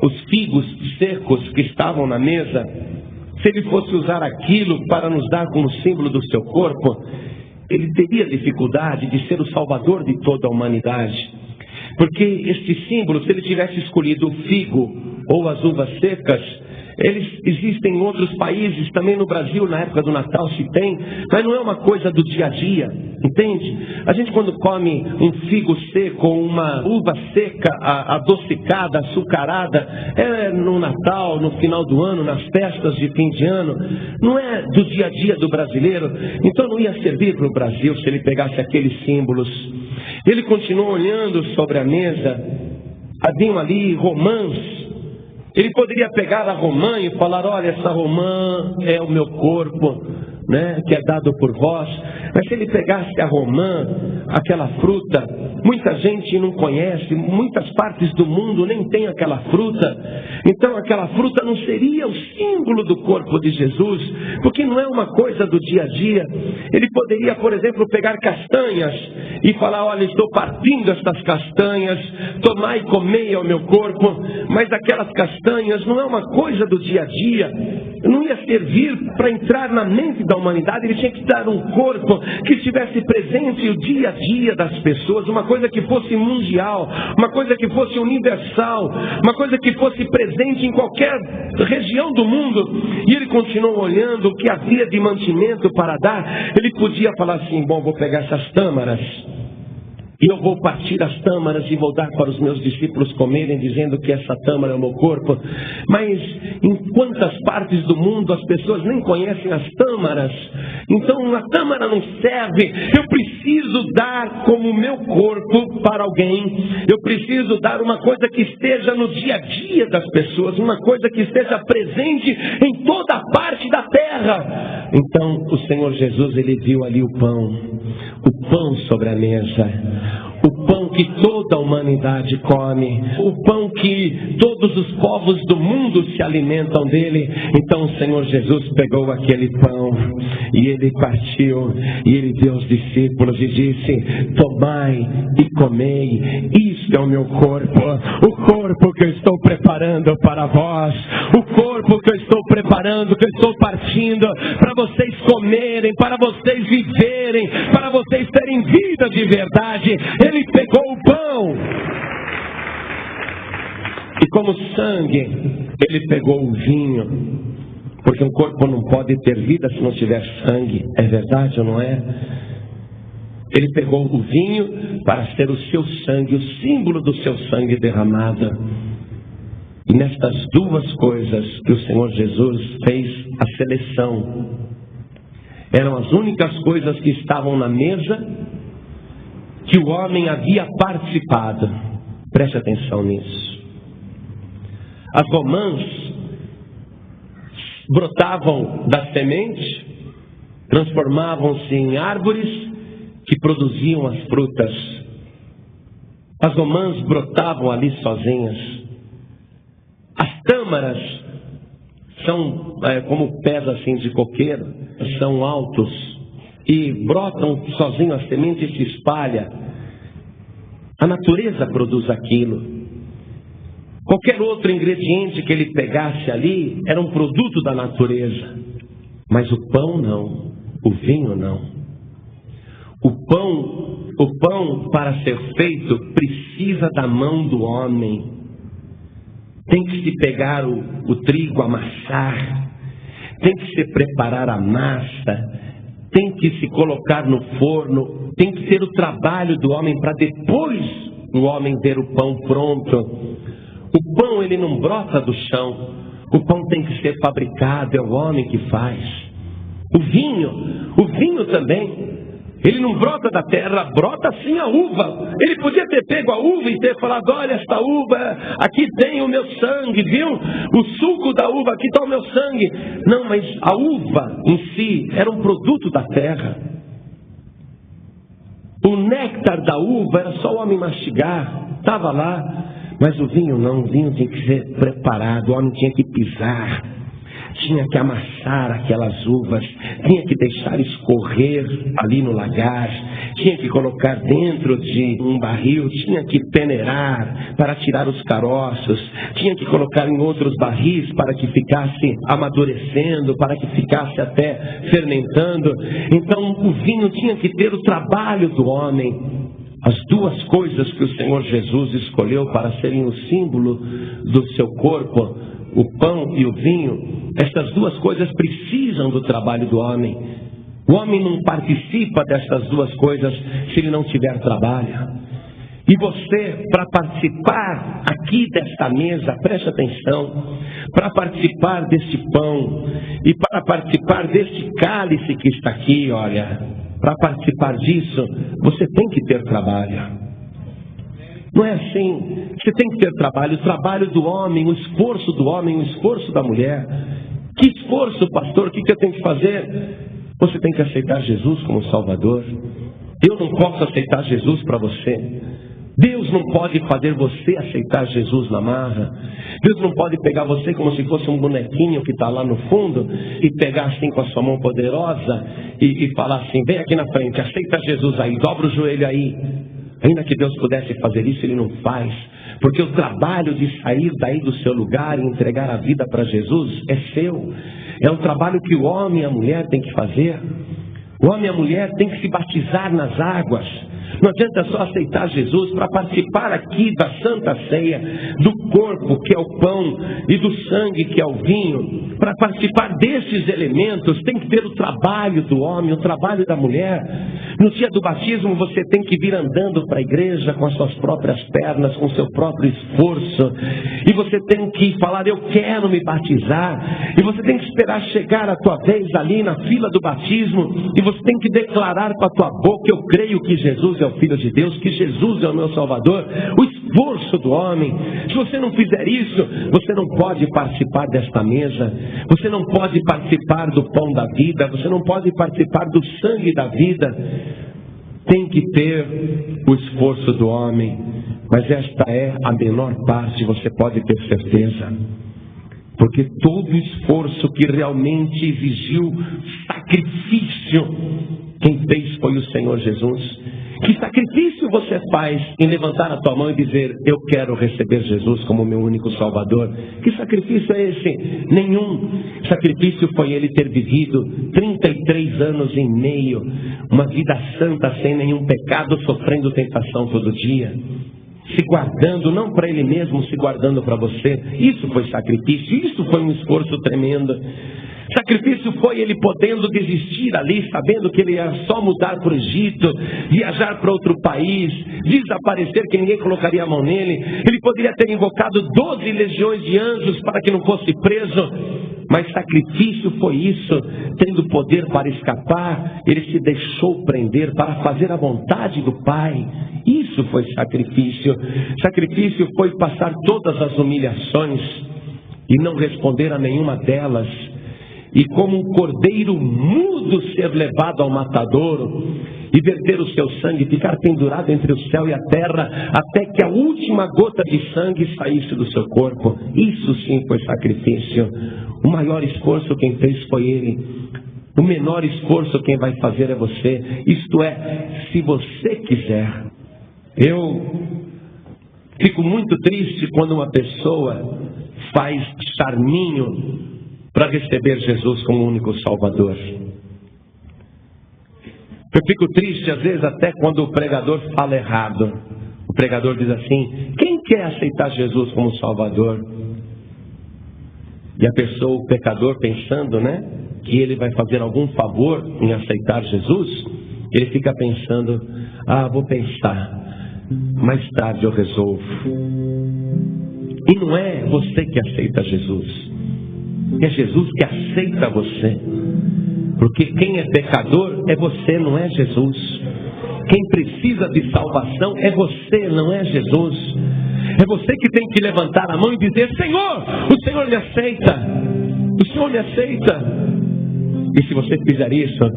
os figos secos que estavam na mesa, se ele fosse usar aquilo para nos dar como símbolo do seu corpo, ele teria dificuldade de ser o salvador de toda a humanidade. Porque este símbolo, se ele tivesse escolhido o figo ou as uvas secas, eles existem em outros países, também no Brasil, na época do Natal se tem, mas não é uma coisa do dia a dia, entende? A gente quando come um figo seco ou uma uva seca, adocicada, açucarada, é no Natal, no final do ano, nas festas de fim de ano, não é do dia a dia do brasileiro. Então não ia servir para o Brasil se ele pegasse aqueles símbolos. Ele continuou olhando sobre a mesa, haviam ali romãs. Ele poderia pegar a romã e falar: olha, essa romã é o meu corpo, né, que é dado por vós. Mas se ele pegasse a romã, aquela fruta, muita gente não conhece, muitas partes do mundo nem tem aquela fruta. Então aquela fruta não seria o símbolo do corpo de Jesus, porque não é uma coisa do dia a dia. Ele poderia, por exemplo, pegar castanhas e falar: olha, estou partindo estas castanhas, tomai e comei ao meu corpo. Mas aquelas castanhas não é uma coisa do dia a dia, não ia servir para entrar na mente da humanidade. Ele tinha que dar um corpo que estivesse presente o dia a dia das pessoas, uma coisa que fosse mundial, uma coisa que fosse universal, uma coisa que fosse presente em qualquer região do mundo. E ele continuou olhando o que havia de mantimento para dar. Ele podia falar assim: bom, vou pegar essas tâmaras e eu vou partir as tâmaras e vou dar para os meus discípulos comerem, dizendo que essa tâmara é o meu corpo. Mas em quantas partes do mundo as pessoas nem conhecem as tâmaras? Então a tâmara não serve. Eu preciso dar como meu corpo para alguém. Eu preciso dar uma coisa que esteja no dia a dia das pessoas, uma coisa que esteja presente em toda parte da terra. Então o Senhor Jesus, ele viu ali o pão sobre a mesa. O pão que toda a humanidade come, o pão que todos os povos do mundo se alimentam dele. Então o Senhor Jesus pegou aquele pão e ele partiu e ele deu aos discípulos e disse: tomai e comei, isto é o meu corpo, o corpo que eu estou preparando para vós, o corpo que eu estou preparando, que eu estou partindo para vocês comerem, para vocês viverem, para vocês terem vida de verdade. Ele pegou o pão e, como sangue, ele pegou o vinho, porque um corpo não pode ter vida se não tiver sangue. É verdade ou não é? Ele pegou o vinho para ser o seu sangue, o símbolo do seu sangue derramado. E nestas duas coisas que o Senhor Jesus fez a seleção, eram as únicas coisas que estavam na mesa que o homem havia participado. Preste atenção nisso. As romãs brotavam da semente, transformavam-se em árvores que produziam as frutas. As romãs brotavam ali sozinhas. As tâmaras são como pés assim de coqueiro, são altos e brotam sozinho, a semente se espalha. A natureza produz aquilo. Qualquer outro ingrediente que ele pegasse ali era um produto da natureza. Mas o pão não, o vinho não. O pão para ser feito precisa da mão do homem. Tem que se pegar o trigo, amassar. Tem que se preparar a massa. Tem que se colocar no forno. Tem que ser o trabalho do homem para depois o homem ver o pão pronto. O pão ele não brota do chão. O pão tem que ser fabricado, é o homem que faz. O vinho também. Ele não brota da terra, brota sim a uva. Ele podia ter pego a uva e ter falado: olha esta uva, aqui tem o meu sangue, viu? O suco da uva, aqui está o meu sangue. Não, mas a uva em si era um produto da terra. O néctar da uva era só o homem mastigar, estava lá. Mas o vinho não, o vinho tinha que ser preparado, o homem tinha que pisar, tinha que amassar aquelas uvas, tinha que deixar escorrer ali no lagar, tinha que colocar dentro de um barril, tinha que peneirar para tirar os caroços, tinha que colocar em outros barris para que ficasse amadurecendo, para que ficasse até fermentando. Então o vinho tinha que ter o trabalho do homem. As duas coisas que o Senhor Jesus escolheu para serem o símbolo do seu corpo, o pão e o vinho, estas duas coisas precisam do trabalho do homem. O homem não participa dessas duas coisas se ele não tiver trabalho. E você, para participar aqui desta mesa, preste atenção, para participar deste pão e para participar deste cálice que está aqui, olha, para participar disso, você tem que ter trabalho. Não é assim. Você tem que ter trabalho. O trabalho do homem, o esforço do homem, o esforço da mulher. Que esforço, pastor? O que eu tenho que fazer? Você tem que aceitar Jesus como Salvador. Eu não posso aceitar Jesus para você. Deus não pode fazer você aceitar Jesus na marra. Deus não pode pegar você como se fosse um bonequinho que está lá no fundo e pegar assim com a sua mão poderosa e falar assim: vem aqui na frente, aceita Jesus aí, dobra o joelho aí. Ainda que Deus pudesse fazer isso, Ele não faz. Porque o trabalho de sair daí do seu lugar e entregar a vida para Jesus é seu. É um trabalho que o homem e a mulher têm que fazer. O homem e a mulher têm que se batizar nas águas. Não adianta só aceitar Jesus para participar aqui da Santa Ceia, do corpo que é o pão e do sangue que é o vinho. Para participar desses elementos tem que ter o trabalho do homem, o trabalho da mulher. No dia do batismo você tem que vir andando para a igreja com as suas próprias pernas, com o seu próprio esforço. E você tem que falar: eu quero me batizar. E você tem que esperar chegar a tua vez ali na fila do batismo. E você tem que declarar com a tua boca: eu creio que Jesus é o Filho de Deus, que Jesus é o meu Salvador. O esforço do homem. Se você não fizer isso, você não pode participar desta mesa. Você não pode participar do pão da vida. Você não pode participar do sangue da vida. Tem que ter o esforço do homem. Mas esta é a menor parte, você pode ter certeza. Porque todo o esforço que realmente exigiu sacrifício, quem fez foi o Senhor Jesus. Que sacrifício você faz em levantar a tua mão e dizer: eu quero receber Jesus como meu único Salvador? Que sacrifício é esse? Nenhum. Sacrifício foi ele ter vivido 33 anos e meio, uma vida santa, sem nenhum pecado, sofrendo tentação todo dia, se guardando, não para ele mesmo, se guardando para você. Isso foi sacrifício, isso foi um esforço tremendo. Sacrifício foi ele podendo desistir ali, sabendo que ele ia só mudar para o Egito, viajar para outro país, desaparecer, que ninguém colocaria a mão nele. Ele poderia ter invocado 12 legiões de anjos para que não fosse preso. Mas sacrifício foi isso, tendo poder para escapar, ele se deixou prender para fazer a vontade do Pai. Isso foi sacrifício. Sacrifício foi passar todas as humilhações e não responder a nenhuma delas. E como um cordeiro mudo ser levado ao matadouro e verter o seu sangue, ficar pendurado entre o céu e a terra, até que a última gota de sangue saísse do seu corpo. Isso sim foi sacrifício. O maior esforço quem fez foi ele. O menor esforço quem vai fazer é você. Isto é, se você quiser. Eu fico muito triste quando uma pessoa faz charminho para receber Jesus como único Salvador. Eu fico triste às vezes até quando o pregador fala errado. O pregador diz assim: quem quer aceitar Jesus como Salvador? E a pessoa, o pecador, pensando, que ele vai fazer algum favor em aceitar Jesus, ele fica pensando: vou pensar, mais tarde eu resolvo. E não é você que aceita Jesus, é Jesus que aceita você. Porque quem é pecador é você, não é Jesus. Quem precisa de salvação é você, não é Jesus. É você que tem que levantar a mão e dizer: Senhor, o Senhor me aceita. O Senhor me aceita. E se você fizer isso,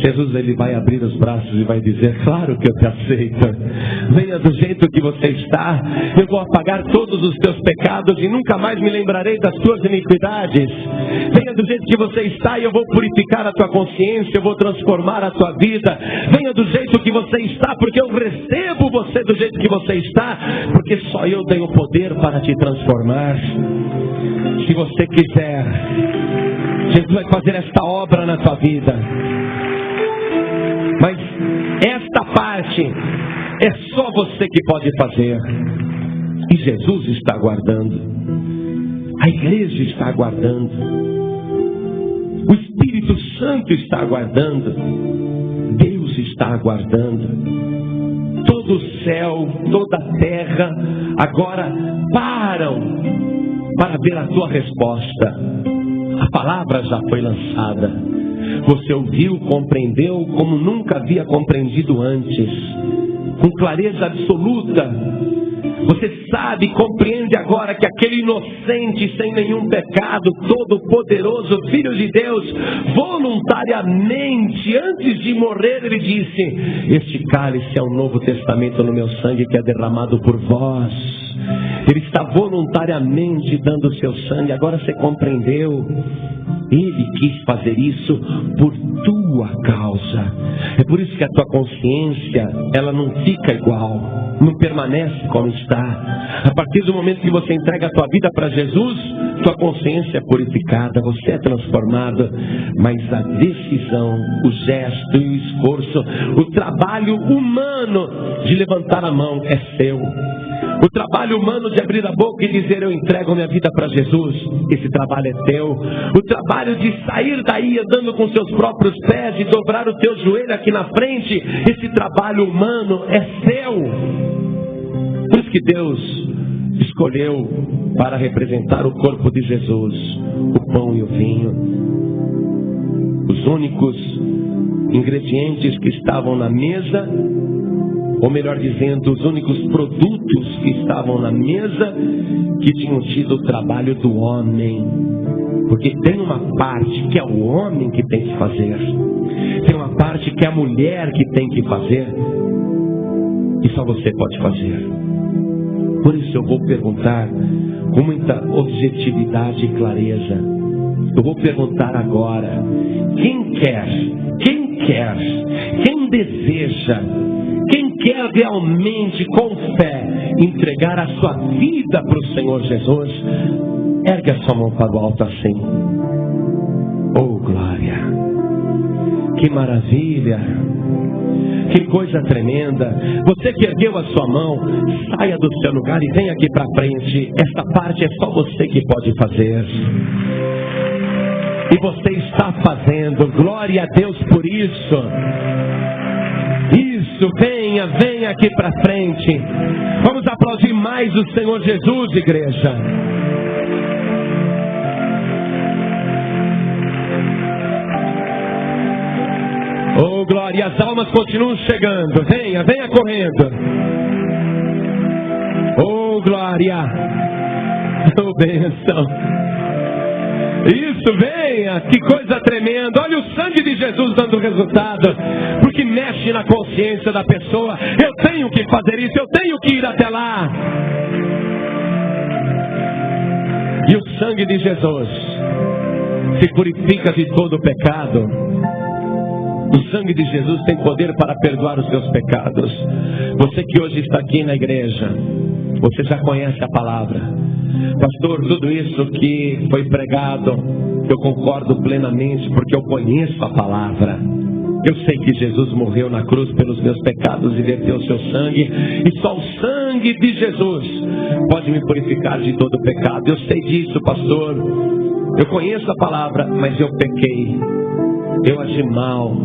Jesus ele vai abrir os braços e vai dizer: claro que eu te aceito. Venha do jeito que você está. Eu vou apagar todos os teus pecados e nunca mais me lembrarei das tuas iniquidades. Venha do jeito que você está e eu vou purificar a tua consciência. Eu vou transformar a tua vida. Venha do jeito que você está, porque eu recebo você do jeito que você está, porque só eu tenho poder para te transformar. Se você quiser, Jesus vai fazer esta obra na tua vida. Mas esta parte é só você que pode fazer. E Jesus está aguardando. A igreja está aguardando. O Espírito Santo está aguardando. Deus está aguardando. Todo o céu, toda a terra agora param para ver a tua resposta. A palavra já foi lançada. Você ouviu, compreendeu como nunca havia compreendido antes, com clareza absoluta. Você sabe, compreende agora que aquele inocente, sem nenhum pecado, todo-poderoso Filho de Deus, voluntariamente, antes de morrer, ele disse: este cálice é um novo testamento no meu sangue que é derramado por vós. Ele está voluntariamente dando o seu sangue. Agora você compreendeu. Ele quis fazer isso por tua causa. É por isso que a tua consciência, ela não fica igual, não permanece como está. A partir do momento que você entrega a tua vida para Jesus, tua consciência é purificada, você é transformado. Mas a decisão, o gesto e o esforço, o trabalho humano de levantar a mão é seu. O trabalho humano de abrir a boca e dizer: eu entrego minha vida para Jesus, esse trabalho é teu. O trabalho de sair daí andando com seus próprios pés e dobrar o teu joelho aqui na frente, esse trabalho humano é seu. Por isso que Deus escolheu para representar o corpo de Jesus o pão e o vinho. Os únicos ingredientes que estavam na mesa, ou melhor dizendo, os únicos produtos que estavam na mesa que tinham tido o trabalho do homem. Porque tem uma parte que é o homem que tem que fazer, tem uma parte que é a mulher que tem que fazer, e só você pode fazer. Por isso eu vou perguntar com muita objetividade e clareza. Eu vou perguntar agora: quem quer, quem deseja, quem quer realmente com fé entregar a sua vida para o Senhor Jesus, ergue a sua mão para o alto assim. Oh glória, que maravilha, que coisa tremenda. Você que ergueu a sua mão, saia do seu lugar e venha aqui para frente. Esta parte é só você que pode fazer. E você está fazendo. Glória a Deus por isso. Isso, venha aqui para frente. Vamos aplaudir mais o Senhor Jesus, igreja. Oh glória, as almas continuam chegando. Venha correndo. Oh glória. Oh bênção. Isso, venha, que coisa tremenda. Olha o sangue de Jesus dando resultado, porque mexe na consciência da pessoa. Eu tenho que fazer isso, eu tenho que ir até lá. E o sangue de Jesus se purifica de todo o pecado. O sangue de Jesus tem poder para perdoar os seus pecados. Você que hoje está aqui na igreja, você já conhece a palavra. Pastor, tudo isso que foi pregado, eu concordo plenamente, porque eu conheço a palavra. Eu sei que Jesus morreu na cruz pelos meus pecados e verteu o seu sangue, e só o sangue de Jesus pode me purificar de todo pecado. Eu sei disso, pastor. Eu conheço a palavra, mas eu pequei. Eu agi mal.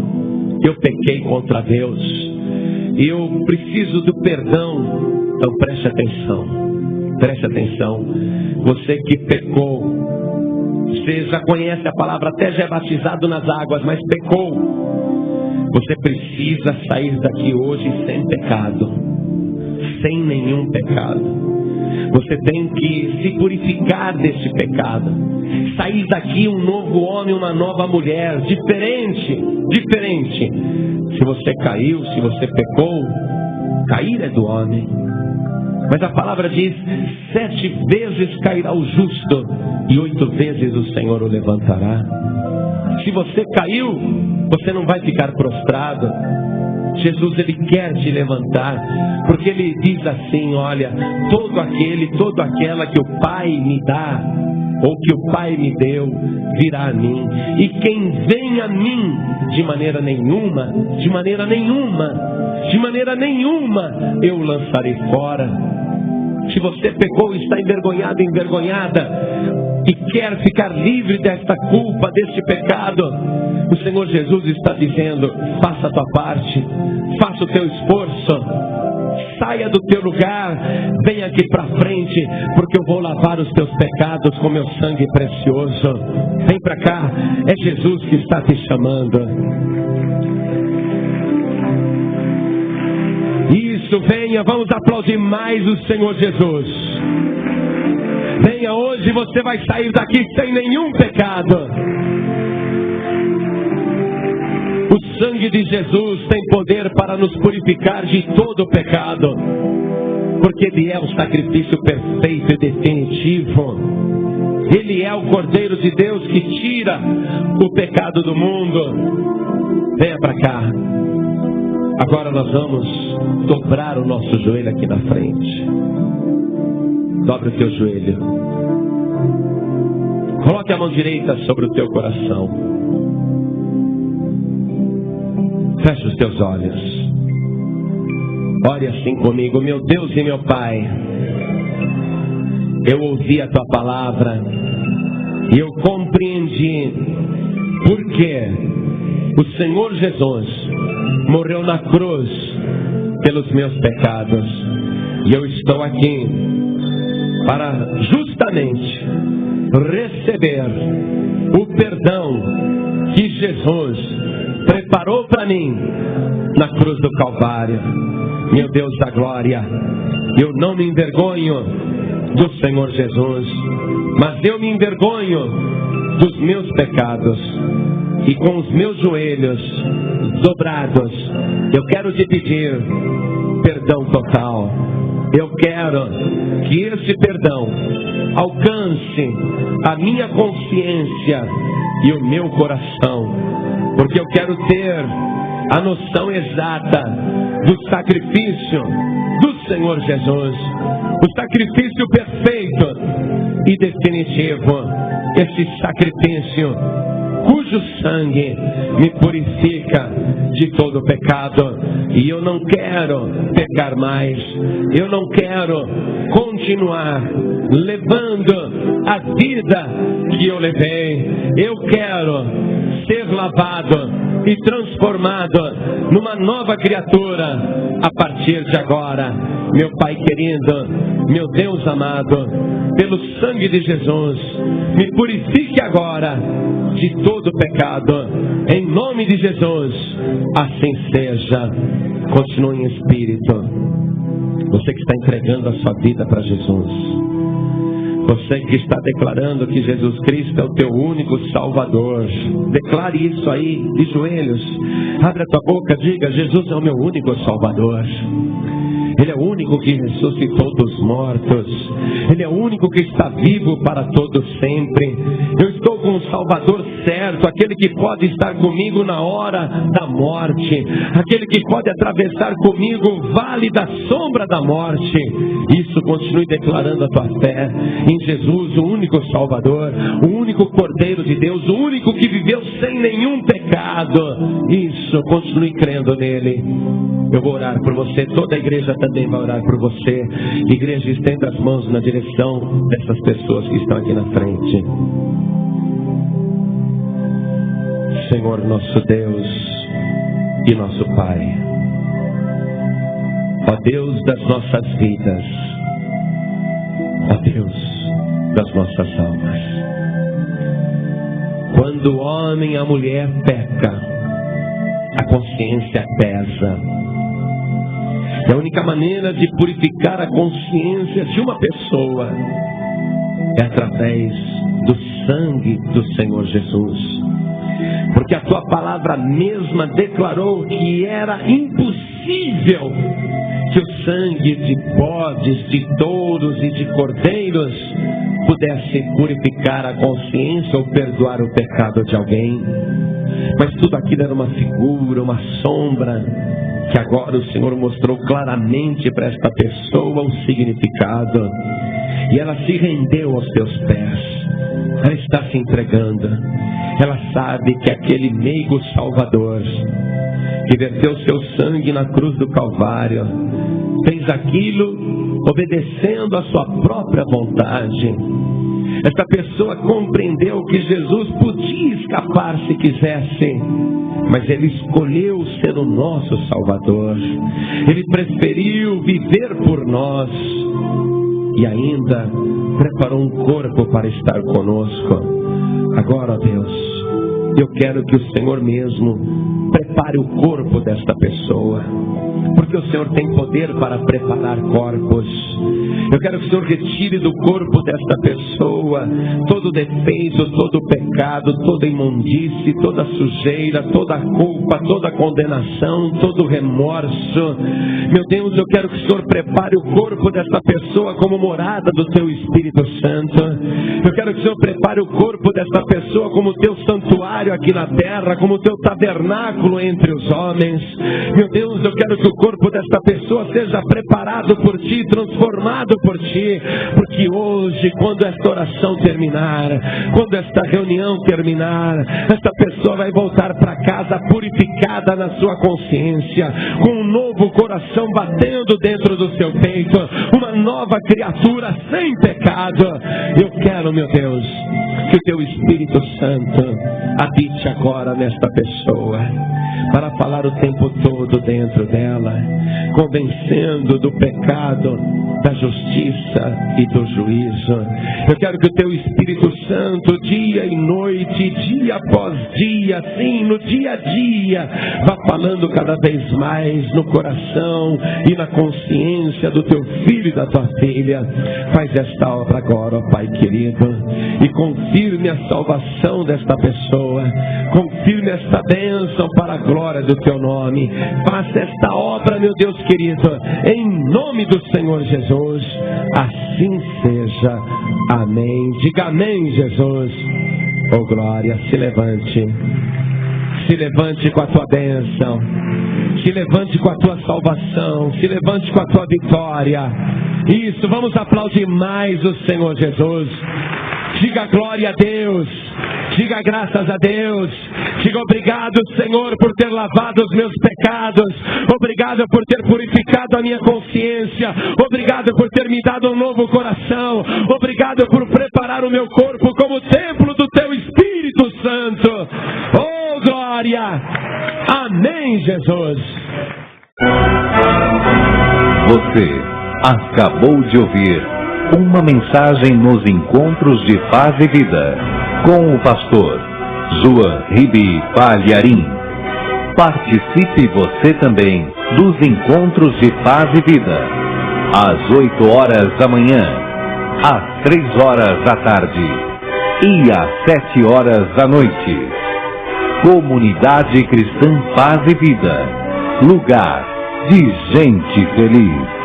Eu pequei contra Deus. E eu preciso do perdão. Então preste atenção. Preste atenção. Você que pecou, você já conhece a palavra, até já é batizado nas águas, mas pecou. Você precisa sair daqui hoje sem pecado, sem nenhum pecado. Você tem que se purificar desse pecado, sair daqui um novo homem, uma nova mulher, diferente. Se você caiu, se você pecou, cair é do homem. Mas a palavra diz: 7 vezes cairá o justo e 8 vezes o Senhor o levantará. Se você caiu, você não vai ficar prostrado. Jesus, Ele quer te levantar, porque Ele diz assim: olha, todo aquele, toda aquela que o Pai me dá, ou que o Pai me deu, virá a mim. E quem vem a mim, de maneira nenhuma, eu o lançarei fora. Se você pecou e está envergonhado, envergonhada, e quer ficar livre desta culpa, deste pecado, o Senhor Jesus está dizendo: faça a tua parte, faça o teu esforço, saia do teu lugar, venha aqui para frente, porque eu vou lavar os teus pecados com meu sangue precioso. Vem para cá, é Jesus que está te chamando. Isso, venha, vamos aplaudir mais o Senhor Jesus. Venha, hoje você vai sair daqui sem nenhum pecado. O sangue de Jesus tem poder para nos purificar de todo o pecado, porque Ele é o sacrifício perfeito e definitivo. Ele é o Cordeiro de Deus que tira o pecado do mundo. Venha para cá. Agora nós vamos dobrar o nosso joelho aqui na frente. Dobre o teu joelho. Coloque a mão direita sobre o teu coração. Feche os teus olhos. Ore assim comigo. Meu Deus e meu Pai, eu ouvi a tua palavra e eu compreendi porque o Senhor Jesus morreu na cruz pelos meus pecados. E eu estou aqui para justamente receber o perdão que Jesus preparou para mim na cruz do Calvário. Meu Deus da glória, eu não me envergonho do Senhor Jesus, mas eu me envergonho dos meus pecados. E com os meus joelhos dobrados, eu quero te pedir perdão total. Eu quero que esse perdão alcance a minha consciência e o meu coração, porque eu quero ter a noção exata do sacrifício do Senhor Jesus, o sacrifício perfeito e definitivo, esse sacrifício cujo sangue me purifica de todo pecado. E eu não quero pecar mais. Eu não quero continuar levando a vida que eu levei. Eu quero ser lavado e transformado numa nova criatura a partir de agora. Meu Pai querido, meu Deus amado, pelo sangue de Jesus, me purifique agora de todo pecado, em nome de Jesus. Assim seja. Continue em espírito. Você que está entregando a sua vida para Jesus, você que está declarando que Jesus Cristo é o teu único Salvador, declare isso aí de joelhos. Abre a tua boca, diga: Jesus é o meu único Salvador. Ele é o único que ressuscitou dos mortos. Ele é o único que está vivo para todo sempre. Eu estou com um Salvador certo. perto, aquele que pode estar comigo na hora da morte, aquele que pode atravessar comigo o vale da sombra da morte. Isso, continue declarando a tua fé em Jesus, o único Salvador, o único Cordeiro de Deus, o único que viveu sem nenhum pecado. Isso, continue crendo nele. Eu vou orar por você, toda a igreja também vai orar por você. Igreja, estenda as mãos na direção dessas pessoas que estão aqui na frente. Senhor nosso Deus e nosso Pai, ó Deus das nossas vidas, ó Deus das nossas almas, quando o homem e a mulher peca, a consciência pesa. E a única maneira de purificar a consciência de uma pessoa é através do sangue do Senhor Jesus. Porque a tua palavra mesma declarou que era impossível que o sangue de bodes, de touros e de cordeiros pudesse purificar a consciência ou perdoar o pecado de alguém. Mas tudo aquilo era uma figura, uma sombra, que agora o Senhor mostrou claramente para esta pessoa o significado. E ela se rendeu aos teus pés. Ela está se entregando. Ela sabe que aquele meigo Salvador, que verteu seu sangue na cruz do Calvário, fez aquilo obedecendo a sua própria vontade. Esta pessoa compreendeu que Jesus podia escapar se quisesse, mas Ele escolheu ser o nosso Salvador. Ele preferiu viver por nós e ainda preparou um corpo para estar conosco. Agora, Deus, eu quero que o Senhor mesmo prepare o corpo desta pessoa, porque o Senhor tem poder para preparar corpos. Eu quero que o Senhor retire do corpo desta pessoa todo defeito, todo pecado, toda imundície, toda sujeira, toda culpa, toda condenação, todo remorso. Meu Deus, eu quero que o Senhor prepare o corpo desta pessoa como morada do Teu Espírito Santo. Eu quero que o Senhor prepare o corpo desta pessoa como Teu santuário aqui na terra, como Teu tabernáculo entre os homens. Meu Deus, eu quero que o corpo desta pessoa seja preparado por Ti, transformado por Ti, porque hoje, quando esta oração terminar, quando esta reunião terminar, esta pessoa vai voltar para casa purificada na sua consciência, com um novo coração batendo dentro do seu peito, uma nova criatura sem pecado. Eu quero, meu Deus, que o Teu Espírito Santo habite agora nesta pessoa, para falar o tempo todo dentro dela, convencendo do pecado, da justiça e do juízo. Eu quero que o Teu Espírito Santo, dia e noite, dia após dia, sim, no dia a dia, vá falando cada vez mais no coração e na consciência do Teu filho e da Tua filha. Faz esta obra agora, ó Pai querido, e confirme a salvação desta pessoa, confirme esta bênção para a glória do Teu nome. Faça esta obra, meu Deus querido, em nome do Senhor Jesus. Assim seja. Amém. Diga amém, Jesus. Oh glória, se levante. Se levante com a tua bênção. Se levante com a tua salvação. Se levante com a tua vitória. Isso, vamos aplaudir mais o Senhor Jesus. Diga glória a Deus. Diga graças a Deus. Diga obrigado, Senhor, por ter lavado os meus pecados. Obrigado por ter purificado a minha consciência. Obrigado por ter me dado um novo coração. Obrigado por preparar o meu corpo como templo do Teu Espírito Santo. Oh, glória! Amém, Jesus. Você acabou de ouvir uma mensagem nos Encontros de Paz e Vida, com o pastor João Ribe Palharim. Participe você também dos Encontros de Paz e Vida, às 8 horas da manhã, às 3 horas da tarde e às 7 horas da noite. Comunidade Cristã Paz e Vida, lugar de gente feliz.